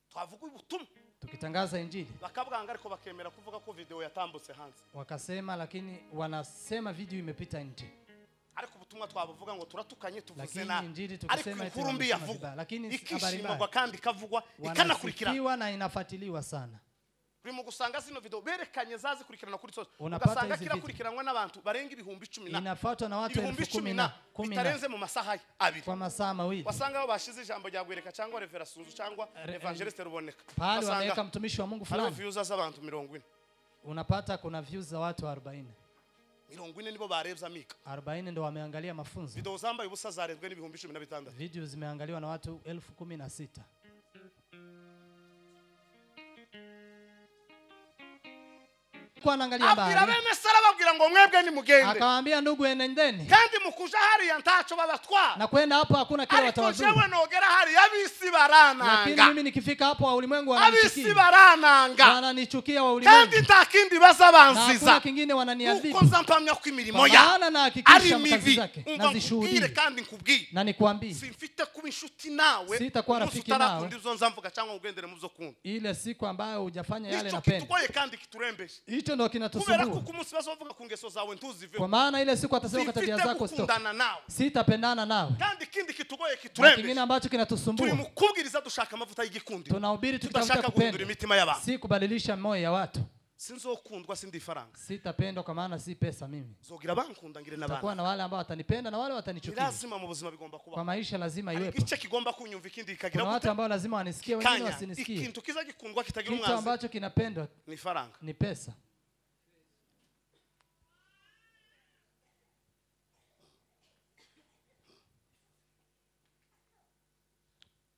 Speaker 1: Twavuga ubutumwa.
Speaker 3: Tukitangaza injili.
Speaker 1: Bakabwanga ariko bakemera kuvuga ko video yatambutse hanze.
Speaker 3: Wakasema lakini wanasema video imepita nje.
Speaker 1: Ariko ubutumwa twabuvuga ngo turatukanye tuvuze
Speaker 3: na ariko
Speaker 1: inkuru mbi yavugwa.
Speaker 3: Lakini habari mbaya
Speaker 1: kandi kavugwa ikanakurikira.
Speaker 3: Na inafuatiliwa sana.
Speaker 1: Bimo gusanga zino video berekanye zazi kurikirana kuri sose. Ugasanga kila kurikiranwa n'abantu barenga ibihumbi 10.
Speaker 3: Inafuatwa na watu 10,000
Speaker 1: bitarenze mu masaha abiri.
Speaker 3: Kwa masaa mawili.
Speaker 1: Wasanga abo bashize ijambo rya gwereka cyangwa reverasuzu cyangwa evangeliste ruboneka.
Speaker 3: Pale wanaweka mtumishi wa Mungu fulani.
Speaker 1: Views z'abantu 40.
Speaker 3: Unapata kuna views za watu 40.
Speaker 1: 40 nibo barebza mika.
Speaker 3: 40 ndio wameangalia mafunzo.
Speaker 1: Video zambaye ubusa zarezwe n'ibihumbi 16.
Speaker 3: Video zimeangaliwa na watu 16,000. Kwa anaangalia habari.
Speaker 1: Abwira bene sara babwira ngo mwebwe ni mugende.
Speaker 3: Akawaambia ndugu enendeni.
Speaker 1: Kandi mukuja hari yantacho babatwa.
Speaker 3: Na kwenda hapo hakuna kile watawazuru.
Speaker 1: Ariko jewe nogera hari yabisi barananga.
Speaker 3: Lakini mimi nikifika hapo wa ulimwengu wananichukia.
Speaker 1: Abisi barananga.
Speaker 3: Wananichukia wa ulimwengu.
Speaker 1: Kandi ntakindi bazabansiza.
Speaker 3: Na kuna kingine wananiadhibu.
Speaker 1: Uko zampamya ku imirimo ya.
Speaker 3: Maana na hakikisha mkazi zake.
Speaker 1: Nazishuhudia kandi nkubwiye.
Speaker 3: Na nikwambie.
Speaker 1: Simfite kuba inshuti nawe.
Speaker 3: Sitakuwa rafiki nawe.
Speaker 1: Ndizo nzamvuga cyangwa ugendere mu byo kunda.
Speaker 3: Ile siku ambayo hujafanya yale napenda.
Speaker 1: Kitukoye kandi kiturembeshe.
Speaker 3: Hicho ndio kinatusumbua. Kwa maana ile siku atasema tabia zako stop. Sitapendana nawe.
Speaker 1: Kandi kindi kitugoye kiturembe.
Speaker 3: Kingine ambacho kinatusumbua.
Speaker 1: Tulimukubwiriza dushaka amavuta y'igikundi.
Speaker 3: Tunahubiri tukitafuta kupenda imitima y'abantu. Si kubadilisha moyo ya watu.
Speaker 1: Sinzokundwa sindi faranga.
Speaker 3: Sitapendwa kwa maana si pesa mimi.
Speaker 1: Zogira bankunda ngire nabana.
Speaker 3: Takuwa na wale ambao watanipenda na wale watanichukia.
Speaker 1: Lazima mu buzima bigomba kuba.
Speaker 3: Kwa maisha lazima iwepo.
Speaker 1: Ice kigomba kunyumva ikindi ikagira
Speaker 3: gute. Watu ambao lazima wanisikie wengine wasinisikie.
Speaker 1: Ikintu kiza gikundwa kitagira umwanzi.
Speaker 3: Kitu ambacho kinapendwa
Speaker 1: ni faranga.
Speaker 3: Ni pesa.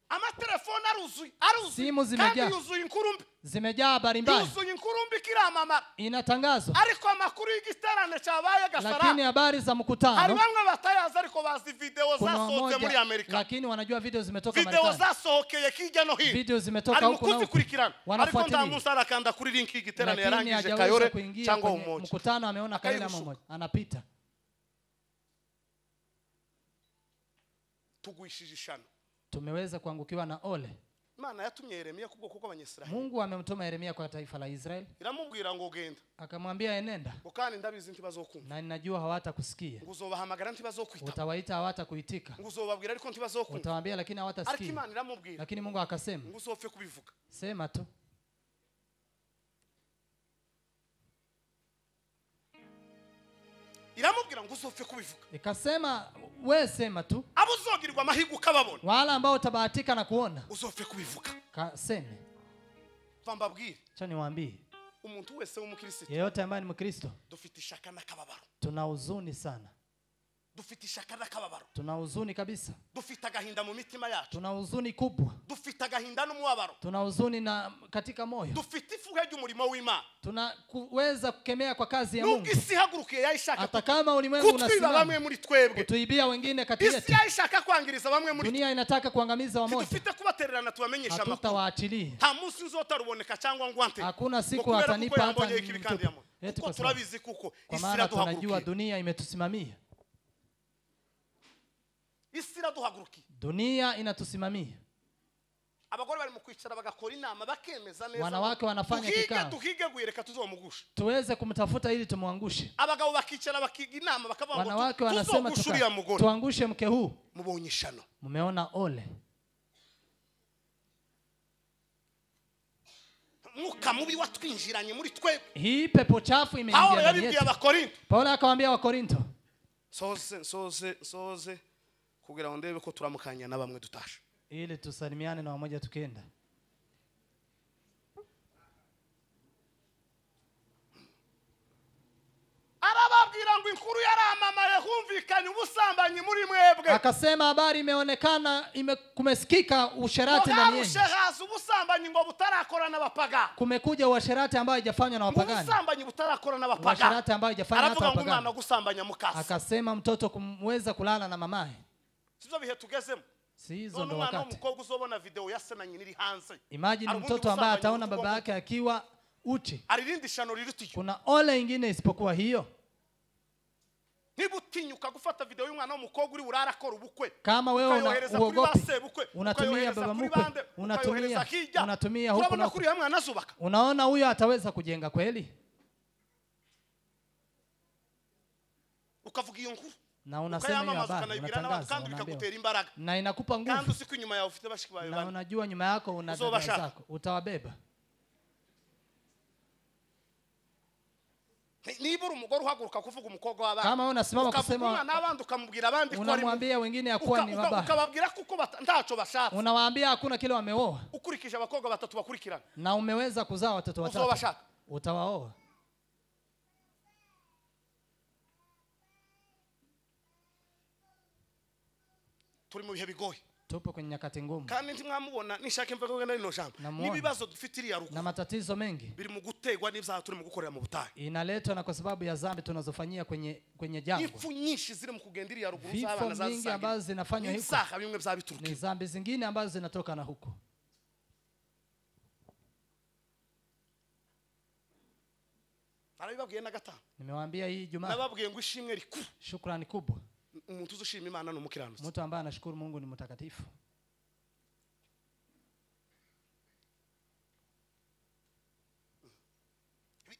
Speaker 1: Amatelefone aruzuye.
Speaker 3: Simu zimejaa.
Speaker 1: Yuzuye inkurumbi.
Speaker 3: Zimejaa habari mbaya.
Speaker 1: Yuzuye inkurumbi kiramama.
Speaker 3: Inatangazwa.
Speaker 1: Ariko amakuru y'igiterane cyabaye Gasara.
Speaker 3: Lakini habari za mkutano.
Speaker 1: Hari bamwe batayaza ariko bazi video zasohoke muri Amerika.
Speaker 3: Lakini wanajua video zimetoka
Speaker 1: Marekani. Video zasohokeye kijya no hino.
Speaker 3: Video zimetoka huko na huko.
Speaker 1: Ariko ndamusara kanda kuri link y'igiterane yarangije Kayore cyangwa umoja.
Speaker 3: Mkutano ameona Kayole mmoja. Anapita.
Speaker 1: Tuguishije ishano.
Speaker 3: Tumeweza kuangukiwa na ole.
Speaker 1: Imana yatumye Yeremia kubwo kuko abanyesiraheli.
Speaker 3: Mungu amemtuma Yeremia kwa taifa la Israeli.
Speaker 1: Iramubwira ngo genda.
Speaker 3: Akamwambia enenda.
Speaker 1: Ukani ndabizi ntibazokumva.
Speaker 3: Na ninajua hawatakusikia.
Speaker 1: Nguzobahamagara ntibazokwita.
Speaker 3: Utawaita hawatakuitika.
Speaker 1: Nguzobabwira ariko ntibazokumva.
Speaker 3: Utawaambia lakini hawatasikia.
Speaker 1: Ariko Imana iramubwira.
Speaker 3: Lakini Mungu akasema.
Speaker 1: Nguzopfe kubivuga.
Speaker 3: Sema tu.
Speaker 1: Iramubwira ngo uzopfe kubivuga.
Speaker 3: Ikasema wewe sema tu.
Speaker 1: Abuzogirwa amahigo kababona.
Speaker 3: Wala ambao utabahatika na kuona.
Speaker 1: Uzopfe kubivuga.
Speaker 3: Kaseme.
Speaker 1: Twambabwire.
Speaker 3: Cha niwaambie.
Speaker 1: Umuntu wese w'umukristo.
Speaker 3: Yeyote ambaye ni Mkristo.
Speaker 1: Dufite ishaka na kababaro.
Speaker 3: Tuna huzuni sana.
Speaker 1: Dufite ishaka na kababaro.
Speaker 3: Tuna huzuni kabisa.
Speaker 1: Dufite agahinda mu mitima yacu.
Speaker 3: Tuna huzuni kubwa.
Speaker 1: Dufite agahinda n'umubabaro.
Speaker 3: Tuna huzuni na katika moyo.
Speaker 1: Dufite ifuhe ry'umurimo w'Imana.
Speaker 3: Tunaweza kukemea kwa kazi ya Mungu.
Speaker 1: Nubwo isi hagurukiye yayishaka.
Speaker 3: Hata kama ulimwengu unasimama.
Speaker 1: Bamwe muri twebwe.
Speaker 3: Kutuibia wengine kati yetu.
Speaker 1: Isi yayishaka kwangiriza bamwe muri.
Speaker 3: Dunia inataka kuangamiza wamoja.
Speaker 1: Dufite kubatererana tubamenyesha amakuru.
Speaker 3: Hatutawaachilia.
Speaker 1: Nta munsi nzotaruboneka cyangwa ngwante.
Speaker 3: Hakuna siku atanipa hata
Speaker 1: mtu. Kuko turabizi kuko
Speaker 3: isi iraduhagurukiye. Dunia imetusimamia.
Speaker 1: Isi iraduhagurukiye.
Speaker 3: Dunia inatusimamia.
Speaker 1: Abagore bari mu kwicara bagakora inama bakemeza neza.
Speaker 3: Wanawake wanafanya kikao.
Speaker 1: Tuhige gwireka tuzomugusha.
Speaker 3: Tuweze kumtafuta ili tumwangushe.
Speaker 1: Abagabo bakicara bakiga inama bakavuga ngo
Speaker 3: wanawake wanasema tuangushe mke huu.
Speaker 1: Mubonyeshano.
Speaker 3: Mumeona ole.
Speaker 1: Muka mubi watwinjiranye muri twebwe.
Speaker 3: Hii pepo chafu imeingia ndani yetu. Paulo akawaambia wa Korinto.
Speaker 1: Soze kugira ngo ndebe ko turamukanya na bamwe dutasha.
Speaker 3: Ili tusalimiane na wamoja tukenda.
Speaker 1: Arababwira ngo inkuru yaramamaye humvikanye ubusambanyi muri mwebwe.
Speaker 3: Akasema habari imeonekana kumesikika usherati ndani yenu.
Speaker 1: Usherati ubusambanyi ngo butarakora n'abapaga.
Speaker 3: Kumekuja usherati ambao haijafanywa na wapagani.
Speaker 1: Ubusambanyi butarakora n'abapaga.
Speaker 3: Usherati ambao haijafanywa na wapagani.
Speaker 1: Aravuga ngo umwana gusambanya mukasa.
Speaker 3: Akasema mtoto kumweza kulala na mamaye.
Speaker 1: Sivyo bihe tugezemo.
Speaker 3: Sizo ndo wakati.
Speaker 1: Umukobwa uzobona video ya se na nyina iri hanze.
Speaker 3: Imagine mtoto ambaye ataona baba yake akiwa uchi.
Speaker 1: Aririndi shano rirutiyo.
Speaker 3: Kuna ole ingine isipokuwa hiyo.
Speaker 1: Nibutinyuka gufata video y'umwana w'umukobwa uri urara akora ubukwe.
Speaker 3: Kama wewe uogopi. Unatumia baba mkwe. Unatumia huko na
Speaker 1: kuri hamwe anazubaka.
Speaker 3: Unaona huyo ataweza kujenga kweli?
Speaker 1: Ukavuga iyo nkuru.
Speaker 3: Na unasema hiyo habari, unatangaza, na inakupa nguvu.
Speaker 1: Kandi usiku nyuma yao ufite bashiki bawe.
Speaker 3: Na unajua nyuma yako una dada zako, utawabeba.
Speaker 1: Nibura umugore uhaguruka kuvuga umukobwa w'abandi.
Speaker 3: Kama unasimama kusema
Speaker 1: n'abandi ukamubwira abandi
Speaker 3: ko unamwambia wengine yakuwa ni baba.
Speaker 1: Ukababwira kuko ndacho bashatse.
Speaker 3: Unawaambia hakuna kile wameoa.
Speaker 1: Ukurikije abakobwa batatu bakurikirana.
Speaker 3: Na umeweza kuzaa watoto watatu. Utawaoa.
Speaker 1: Turi mu bihe bigoye.
Speaker 3: Tupo kwenye nyakati ngumu.
Speaker 1: Kandi ntimwamubona nishaka imvugo ngenda rino jambo. Nibibazo dufitiri ya ruko.
Speaker 3: Na matatizo mengi.
Speaker 1: Biri mu gutegwa n'ivyaha turi mu gukorera mu butayu.
Speaker 3: Inaletwa na kwa sababu ya dhambi tunazofanyia kwenye jangwa.
Speaker 1: Ifu nyinshi ziri mu kugendiri ya ruguru z'abana
Speaker 3: za nyingi ambazo zinafanywa huko.
Speaker 1: Isaha bimwe byabituruka.
Speaker 3: Ni dhambi zingine ambazo zinatoka na huko.
Speaker 1: Arabibabwiye na gatanu.
Speaker 3: Nimewaambia hii Jumaa.
Speaker 1: Nababwiye ngo ishimwe rikuru.
Speaker 3: Shukrani kubwa.
Speaker 1: Umuntu uzushima Imana no mukiranutse.
Speaker 3: Mtu ambaye anashukuru Mungu ni mtakatifu.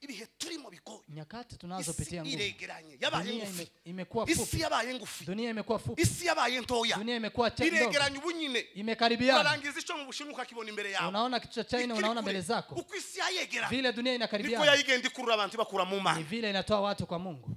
Speaker 1: Ibihe turimo bigoye.
Speaker 3: Nyakati tunazopitia ngumu.
Speaker 1: Iregeranye yabaye ngufi.
Speaker 3: Imekuwa fupi.
Speaker 1: Isi yabaye ngufi.
Speaker 3: Dunia imekuwa fupi.
Speaker 1: Isi yabaye ntoya.
Speaker 3: Dunia imekuwa ndogo.
Speaker 1: Iregeranye ubunyine.
Speaker 3: Imekaribiana.
Speaker 1: Unarangiza ico mu Bushinwa ukakibona imbere yawe.
Speaker 3: Unaona kitu cha China unaona mbele zako.
Speaker 1: Uko isi yayegera.
Speaker 3: Vile dunia inakaribiana.
Speaker 1: Niko yayigenda ikurura abantu bakura mu Mana.
Speaker 3: Ni vile inatoa watu kwa Mungu.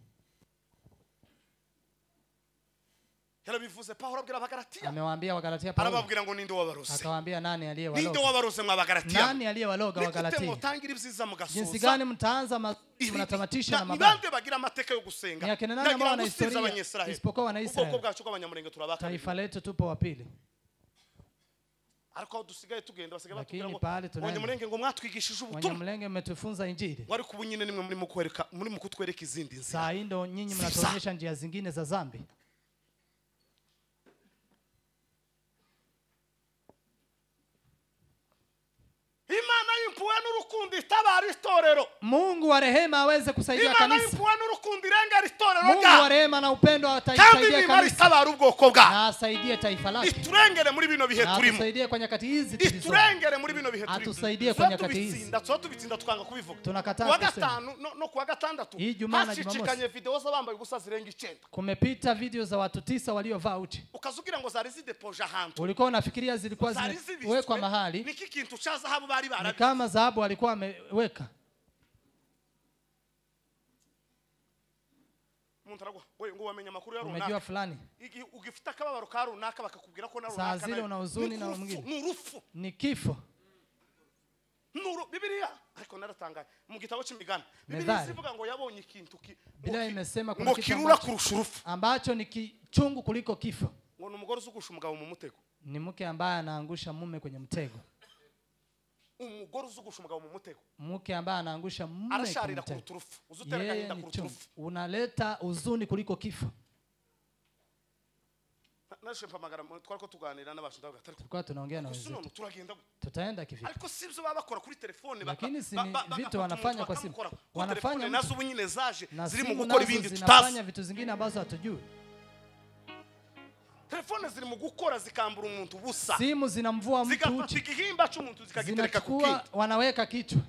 Speaker 1: Yarabivuze Paulo abwira abagalatia.
Speaker 3: Amewaambia wagalatia Paulo.
Speaker 1: Arababwira ngo ninde wabarose.
Speaker 3: Akawaambia nani aliyewaloga?
Speaker 1: Ninde wabarose mwa bagalatia?
Speaker 3: Nani aliyewaloga wagalatia?
Speaker 1: Nikutembo tangira ibyiza mugasoza.
Speaker 3: Jinsi gani mtaanza mnatamatisha na mabaya?
Speaker 1: Nibande bagira amateka yo gusenga.
Speaker 3: Ni akina nani ambao wana historia isipokuwa wana Israeli?
Speaker 1: Ubwoko bwacu bw'abanyamurenge turabaka.
Speaker 3: Taifa letu tupo wa pili.
Speaker 1: Ariko dusigaye tugenda basigaye
Speaker 3: batubwira ngo abanyamurenge
Speaker 1: ngo mwatwigishije ubutumwa.
Speaker 3: Abanyamurenge mmetufunza injili.
Speaker 1: Wari kubunyine nimwe muri mukutwereka izindi nzira.
Speaker 3: Saa hii ndo nyinyi mnatuonyesha njia zingine za dhambi.
Speaker 1: Imana y'impuwe n'urukundo itabara itorero.
Speaker 3: Mungu wa rehema aweze kusaidia kanisa.
Speaker 1: Mungu
Speaker 3: wa rehema na upendo ataisaidia kanisa. Na asaidie taifa lake. Na atusaidie kwa nyakati hizi tulizo. Atusaidie kwa nyakati hizi. Tunakataa kusema. Hii Jumaa na Jumamosi kumepita video za watu 9 waliovaa uchi. Ulikuwa unafikiria zilikuwa zimewekwa mahali. Ni kama dhahabu alikuwa ameweka. Umejua fulani. Saa zile una huzuni na mwingine. Ni kifo.
Speaker 1: Biblia ariko naratangaye mu gitabo cy'imigani
Speaker 3: Biblia
Speaker 1: ivuga ngo yabonye ikintu
Speaker 3: Biblia imesema kuna kitu ambacho ni kichungu kuliko kifo.
Speaker 1: Ngo umugore uzugusha umugabo mu mutego.
Speaker 3: Ni mke ambaye anaangusha mume kwenye mtego.
Speaker 1: Umugore uzugusha umugabo mu mutego.
Speaker 3: Mke ambaye anaangusha mume kwenye mtego. Uzutera gahinda kuruturufu. Unaleta huzuni kuliko kifo.
Speaker 1: Nashempa magara twariko tuganira n'abashu ndavuga atari
Speaker 3: kwa tunaongea na wenzetu.
Speaker 1: Turagenda
Speaker 3: tutaenda kivipi?
Speaker 1: Ariko sivyo babakora kuri telefone
Speaker 3: lakini si vitu wanafanya kwa simu. Wanafanya
Speaker 1: nazo bunyine zaje
Speaker 3: ziri mu gukora ibindi tutazi. Vitu zingine ambazo hatujui.
Speaker 1: Telefone ziri mu gukora zikambura umuntu busa.
Speaker 3: Simu zinamvua mtu
Speaker 1: uchi. Zikihimba cy'umuntu zikagitereka
Speaker 3: kukiki. Wanaweka kichwa.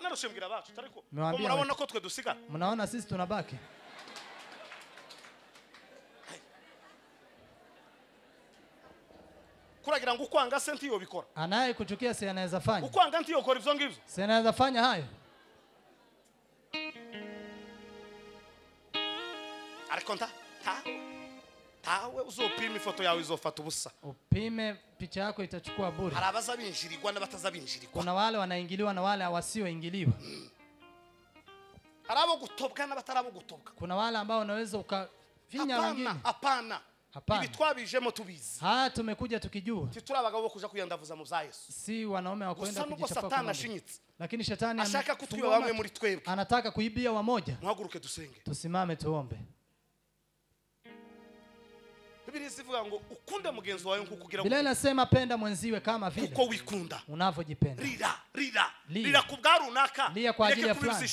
Speaker 1: Naroshembira abacu ariko murabona ko twe dusigara.
Speaker 3: Mnaona sisi tunabaki.
Speaker 1: Kuragira ngo ukwanga se ntiyo bikora.
Speaker 3: Anaye kuchukia si anaweza fanya.
Speaker 1: Ukwanga ntiyo kora ivyo ngivyo.
Speaker 3: Si anaweza fanya hayo.
Speaker 1: Arikonta tawe uzopima ifoto yawe izofata ubusa.
Speaker 3: Upime picha yako itachukua bure.
Speaker 1: Harabaza binjirirwa n'abatazabinjirirwa.
Speaker 3: Kuna wale wanaingiliwa na wale wasioingiliwa.
Speaker 1: Harabo gutobwa n'abatarabo gutobwa.
Speaker 3: Kuna wale ambao unaweza ukafinya wengine.
Speaker 1: Hapana. Ibi twabijemo tubizi.
Speaker 3: Tumekuja tukijua.
Speaker 1: Titurabaga bo kuja kuyandavuza mu za Yesu.
Speaker 3: Si wanaume wa kwenda kujichafua kwa Mungu. Lakini shetani
Speaker 1: ashaka kutwiba bamwe muri twebwe.
Speaker 3: Anataka kuibia wamoja.
Speaker 1: Muhaguruke dusenge.
Speaker 3: Tusimame tuombe.
Speaker 1: Biblia isivuga ngo ukunde mugenzi wawe nkukugira.
Speaker 3: Biblia inasema penda mwenziwe kama vile
Speaker 1: uko wikunda.
Speaker 3: Unavyojipenda.
Speaker 1: Rida kubgarunaka.
Speaker 3: Lia kwa ajili ya fulani.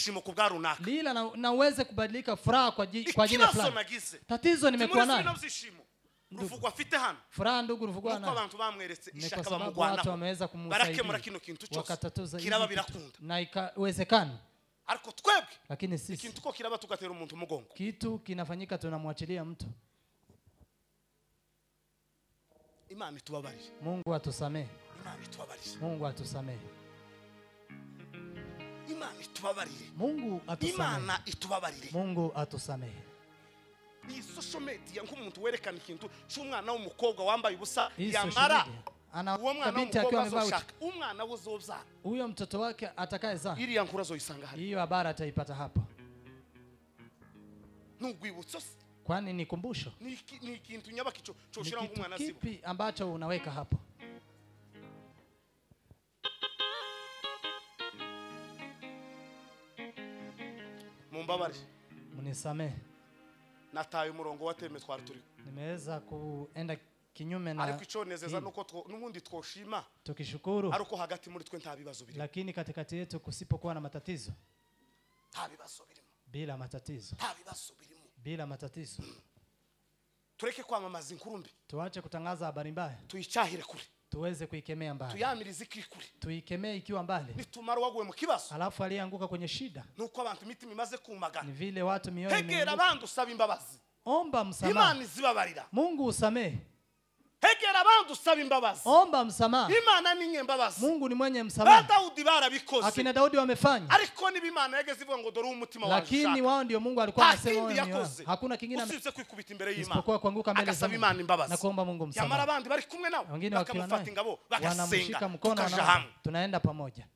Speaker 3: Lila na uweze kubadilika furaha kwa ajili ya fulani. Tatizo nimekuwa nayo.
Speaker 1: Ruvugwa afite hano.
Speaker 3: Furaha ndugu ruvugwa nayo.
Speaker 1: Abantu bamweretse ishaka
Speaker 3: bamugwana. Watu wameweza kumsaidia.
Speaker 1: Barakemura kino kintu cyose. Kiraba birakunda.
Speaker 3: Na ikawezekana.
Speaker 1: Ariko twebwe.
Speaker 3: Lakini sisi.
Speaker 1: Ikintu ko kiraba tugatera umuntu mugongo.
Speaker 3: Kitu kinafanyika tunamwachilia mtu.
Speaker 1: Imani tubabarire.
Speaker 3: Mungu atusamee.
Speaker 1: Imani tubabarire.
Speaker 3: Mungu atusamee.
Speaker 1: Imani tubabarire.
Speaker 3: Mungu atusamee.
Speaker 1: Imana itubabarire.
Speaker 3: Mungu atusamee.
Speaker 1: Ni social media nk'umuntu werekana ikintu cy'umwana w'umukobwa wambaye ubusa yamara
Speaker 3: ana binti akiwa amevaa uchi.
Speaker 1: Umwana wozobza.
Speaker 3: Huyo mtoto wake atakayezaa.
Speaker 1: Ili yankura zoisanga hali.
Speaker 3: Hiyo habari ataipata hapa.
Speaker 1: Nugwibutso.
Speaker 3: Kwani ni kumbusho?
Speaker 1: Ni kintu nyabaki choshira ngo umwana sibo.
Speaker 3: Kipi ambacho unaweka hapo?
Speaker 1: Mumbabari.
Speaker 3: Munisamee.
Speaker 1: Nataye umurongo wateme twari turi.
Speaker 3: Nimeweza kuenda kinyume na
Speaker 1: ariko iconezeza nuko nubundi twoshima.
Speaker 3: Tukishukuru.
Speaker 1: Ariko hagati muri twe nta bibazo biri.
Speaker 3: Lakini katikati yetu kusipokuwa na matatizo.
Speaker 1: Nta bibazo birimo.
Speaker 3: Bila matatizo.
Speaker 1: Nta bibazo birimo.
Speaker 3: Bila matatizo.
Speaker 1: Tureke kwamamaza inkuru mbi.
Speaker 3: Tuache kutangaza habari mbaya.
Speaker 1: Tuichahire kure.
Speaker 3: Tuweze kuikemea mbali.
Speaker 1: Tuyamirize kuri.
Speaker 3: Tuikemee ikiwa mbali.
Speaker 1: Nitumara waguye mu kibazo.
Speaker 3: Alafu alianguka kwenye shida.
Speaker 1: Nuko abantu mitima imaze kumagana.
Speaker 3: Ni vile watu mioyo imeanguka.
Speaker 1: Hegera abantu usaba imbabazi.
Speaker 3: Omba msamaha.
Speaker 1: Imana izibabarira.
Speaker 3: Mungu usamee.
Speaker 1: Hegera abantu usaba imbabazi.
Speaker 3: Omba msamaha.
Speaker 1: Imana ni nyembabazi.
Speaker 3: Mungu ni mwenye msamaha.
Speaker 1: Daudi barabikoze.
Speaker 3: Akina Daudi wamefanya.
Speaker 1: Ariko ni bimana yageze ivuga ngo dore umutima wawe.
Speaker 3: Lakini wao ndio Mungu alikuwa anasema wao. Hakuna kingine
Speaker 1: usibye kwikubita imbere y'Imana.
Speaker 3: Isipokuwa kuanguka mbele za Mungu. Na kuomba Mungu msamaha.
Speaker 1: Yamara abandi bari kumwe nao.
Speaker 3: Wengine wakiwa ingabo bagasenga mkono na tunaenda pamoja.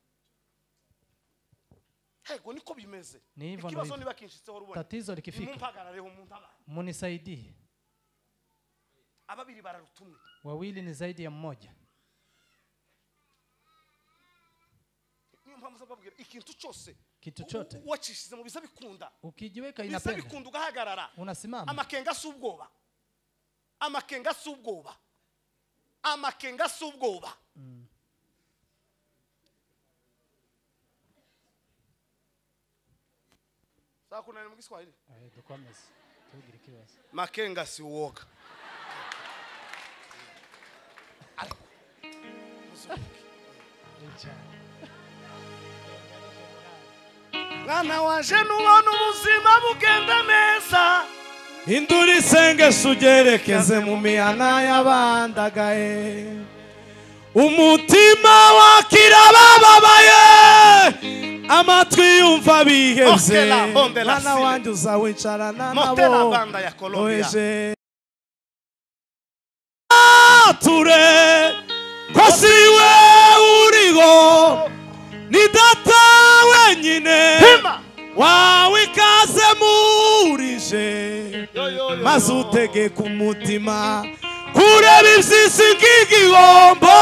Speaker 1: Hego niko bimeze.
Speaker 3: Ikibazo niba kinshitseho rubona. Tatizo likifika. Munisaidie.
Speaker 1: Ababiri bararutumwe.
Speaker 3: Wawili ni zaidi ya mmoja.
Speaker 1: Ikintu cyose.
Speaker 3: Kitu chote.
Speaker 1: Wacishize mu bisa bikunda.
Speaker 3: Ukijiweka inapenda.
Speaker 1: Bisa bikunda ugahagarara.
Speaker 3: Unasimama.
Speaker 1: Amakenga subwoba. Amakenga subwoba. Amakenga subwoba. Sasa kuna nini mkiswahili?
Speaker 3: Dukomeze. Tugire kibazo.
Speaker 1: Makenga si uoga. Mwana wanje nubona ubuzima bugenda neza.
Speaker 2: Indura isengesho ugerekeze mu mihana y'abandagaye. Umutima wakira bababaye, amatwi yumva bihebye. Mwana wanjye uzawicarana nabo oje ture ko siwe uriho ni data wenyine wawe ikaze murije maze utegeka umutima kureba iby'isi nk'igihombo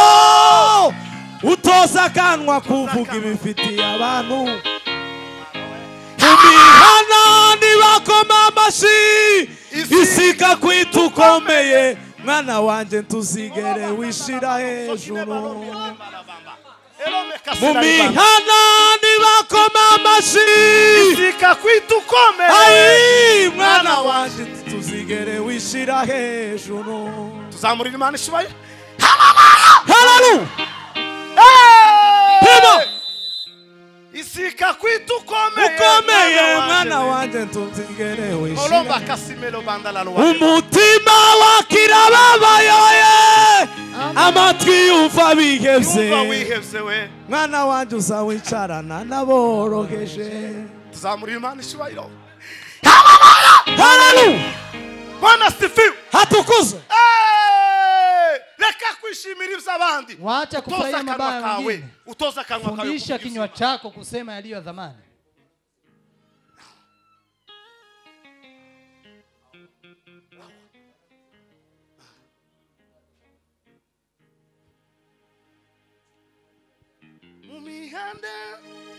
Speaker 2: utoza akanwa kuvuga ibifitiye abantu imihana ntibakoma amashyi isika kwita ukomeye mwana wanjye ntuzigere wishira hejuru mu mihana ntibakoma amashyi
Speaker 1: isika kwita ukomeye
Speaker 2: mwana wanjye ntuzigere wishira hejuru
Speaker 1: tuzamurira Imana ishibaye
Speaker 2: haleluya
Speaker 1: isika kwita ukomeye
Speaker 2: mwana wanjye ntuzigere wishira
Speaker 1: umutima
Speaker 2: wakira babayoye amatwi yumva bihebye mwana wanjye uzawicarana n'aboroheje
Speaker 1: tuzamurira Imana ishibaye
Speaker 2: haleluya
Speaker 1: Bwana sifiwe
Speaker 2: hatukuze
Speaker 1: reka kwishimira iby'abandi
Speaker 3: wacha kufurahia mabaya wengine
Speaker 1: utoza kanwa kawe
Speaker 3: fundisha kinywa chako kusema yaliyo dhamani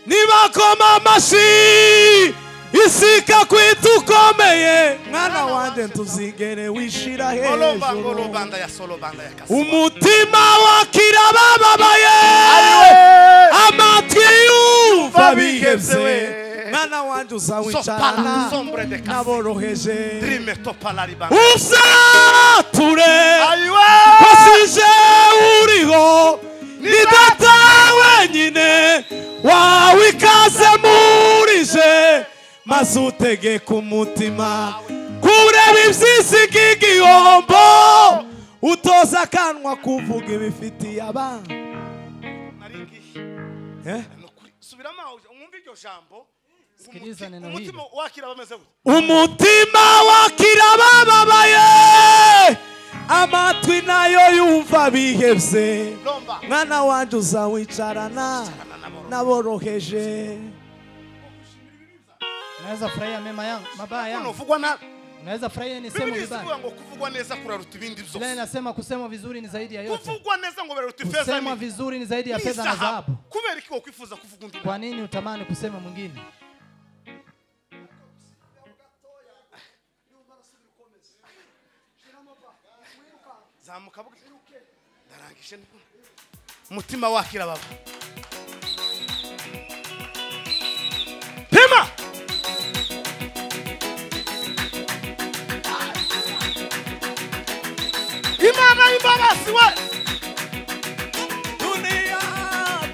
Speaker 2: nibakoma amashyi isika kwita ukomeye mwana wanjye ntuzigere wishira hejuru umutima wakira bababaye amatwi yumva bihebye mwana wanjye uzawicarana n'aboroheje uzature ko sije uriho ni data wenyine wawe ikaze murije maze utegeka umutima kureba iby'isi nk'igihombo utoza akanwa kuvuga ibifitiye abantu
Speaker 3: sikiliza neno hili
Speaker 2: umutima wakira bababaye amatwi nayo yumva bihebye mwana wanjye uzawicarana n'aboroheje
Speaker 3: unaweza furahia mema yangu mabaya yangu unaweza furahia nisemo vibaya
Speaker 1: kuvugwa neza kuraruta ibindi byose
Speaker 3: Biblia inasema kusema vizuri ni zaidi ya yote
Speaker 1: kuvugwa neza ngo beraruta ifeza
Speaker 3: kusema vizuri ni zaidi ya fedha na dhahabu
Speaker 1: kubera iki ukwifuza kuvuga undi
Speaker 3: kwa nini utamani kusema mwingine
Speaker 1: zamuka buke ndarangije umutima wakira baba pema Imana imbabazi we
Speaker 2: dunia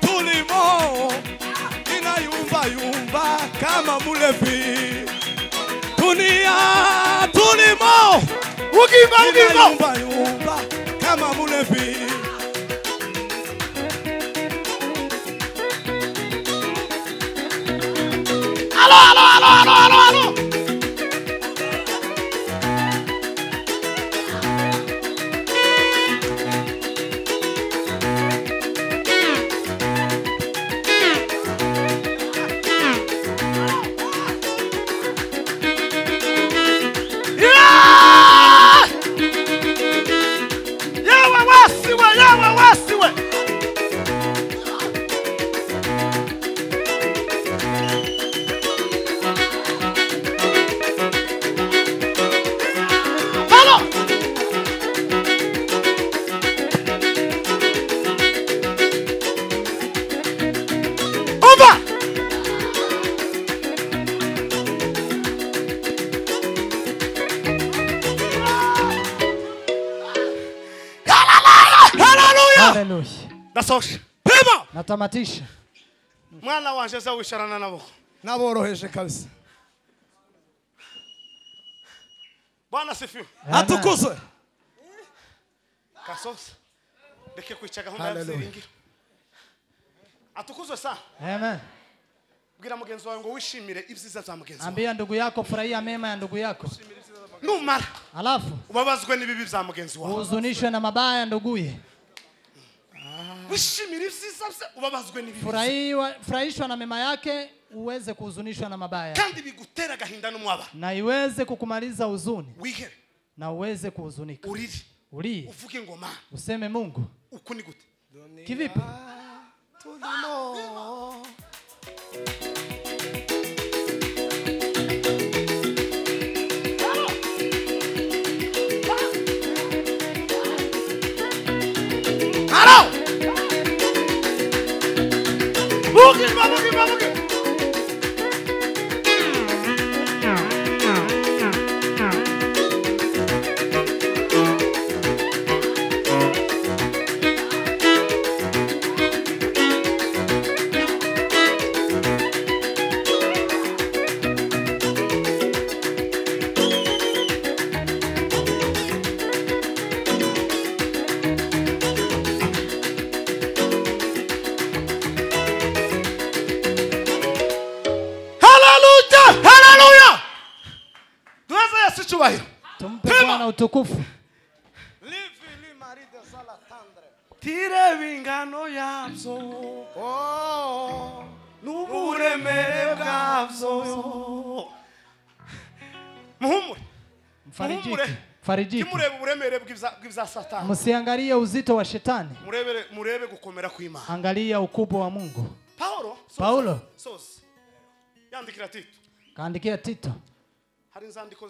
Speaker 2: tulimo inayumba yumba kama mulevi dunia tulimo inayumba yumba kama mulevi
Speaker 1: Alo Yewe wasiwe
Speaker 3: Haleluya.
Speaker 1: Dasosha.
Speaker 2: Pema.
Speaker 3: Natamatisha.
Speaker 1: Mwana wanje za wisharana nabo.
Speaker 2: Naboroheje kabisa.
Speaker 1: Bwana sifiwe.
Speaker 2: Atukuzwe.
Speaker 1: Kasosa. Deke kwicaga ho ndaziringira. Atukuzwe sana.
Speaker 3: Amen.
Speaker 1: Bwira mugenzi wawe ngo wishimire ibyiza za mugenzi wawe.
Speaker 3: Ambia ndugu yako furahia mema ya ndugu yako.
Speaker 1: Numara.
Speaker 3: Alafu
Speaker 1: ubabazwe n'ibibi za mugenzi wawe.
Speaker 3: Uzunishwe na mabaya ya nduguye.
Speaker 1: Wishimire ibyiza ubabazwe n'ibibi.
Speaker 3: Furahishwa na mema yake uweze kuhuzunishwa na mabaya.
Speaker 1: Kandi bigutera gahinda n'umwaba.
Speaker 3: Na iweze kukumaliza huzuni.
Speaker 1: Wihere.
Speaker 3: Na uweze kuhuzunika. Uri.
Speaker 1: Uvuge ngoma.
Speaker 3: Useme Mungu.
Speaker 1: Uko ni gute?
Speaker 3: Kivipi?
Speaker 1: Hello. Bugi.
Speaker 3: Tumpe Bwana utukufu.
Speaker 1: Tire bingano yabzo. Nuburemere bwabzo. Muhumure.
Speaker 3: Farijiki.
Speaker 1: Kimurebe uburemere bw'ibya Satani.
Speaker 3: Msiangalie uzito wa shetani.
Speaker 1: Murebe gukomera kw'Imana.
Speaker 3: Angalia ukubwa wa Mungu.
Speaker 1: Paulo.
Speaker 3: Kaandikia Tito.
Speaker 1: Hari inzandiko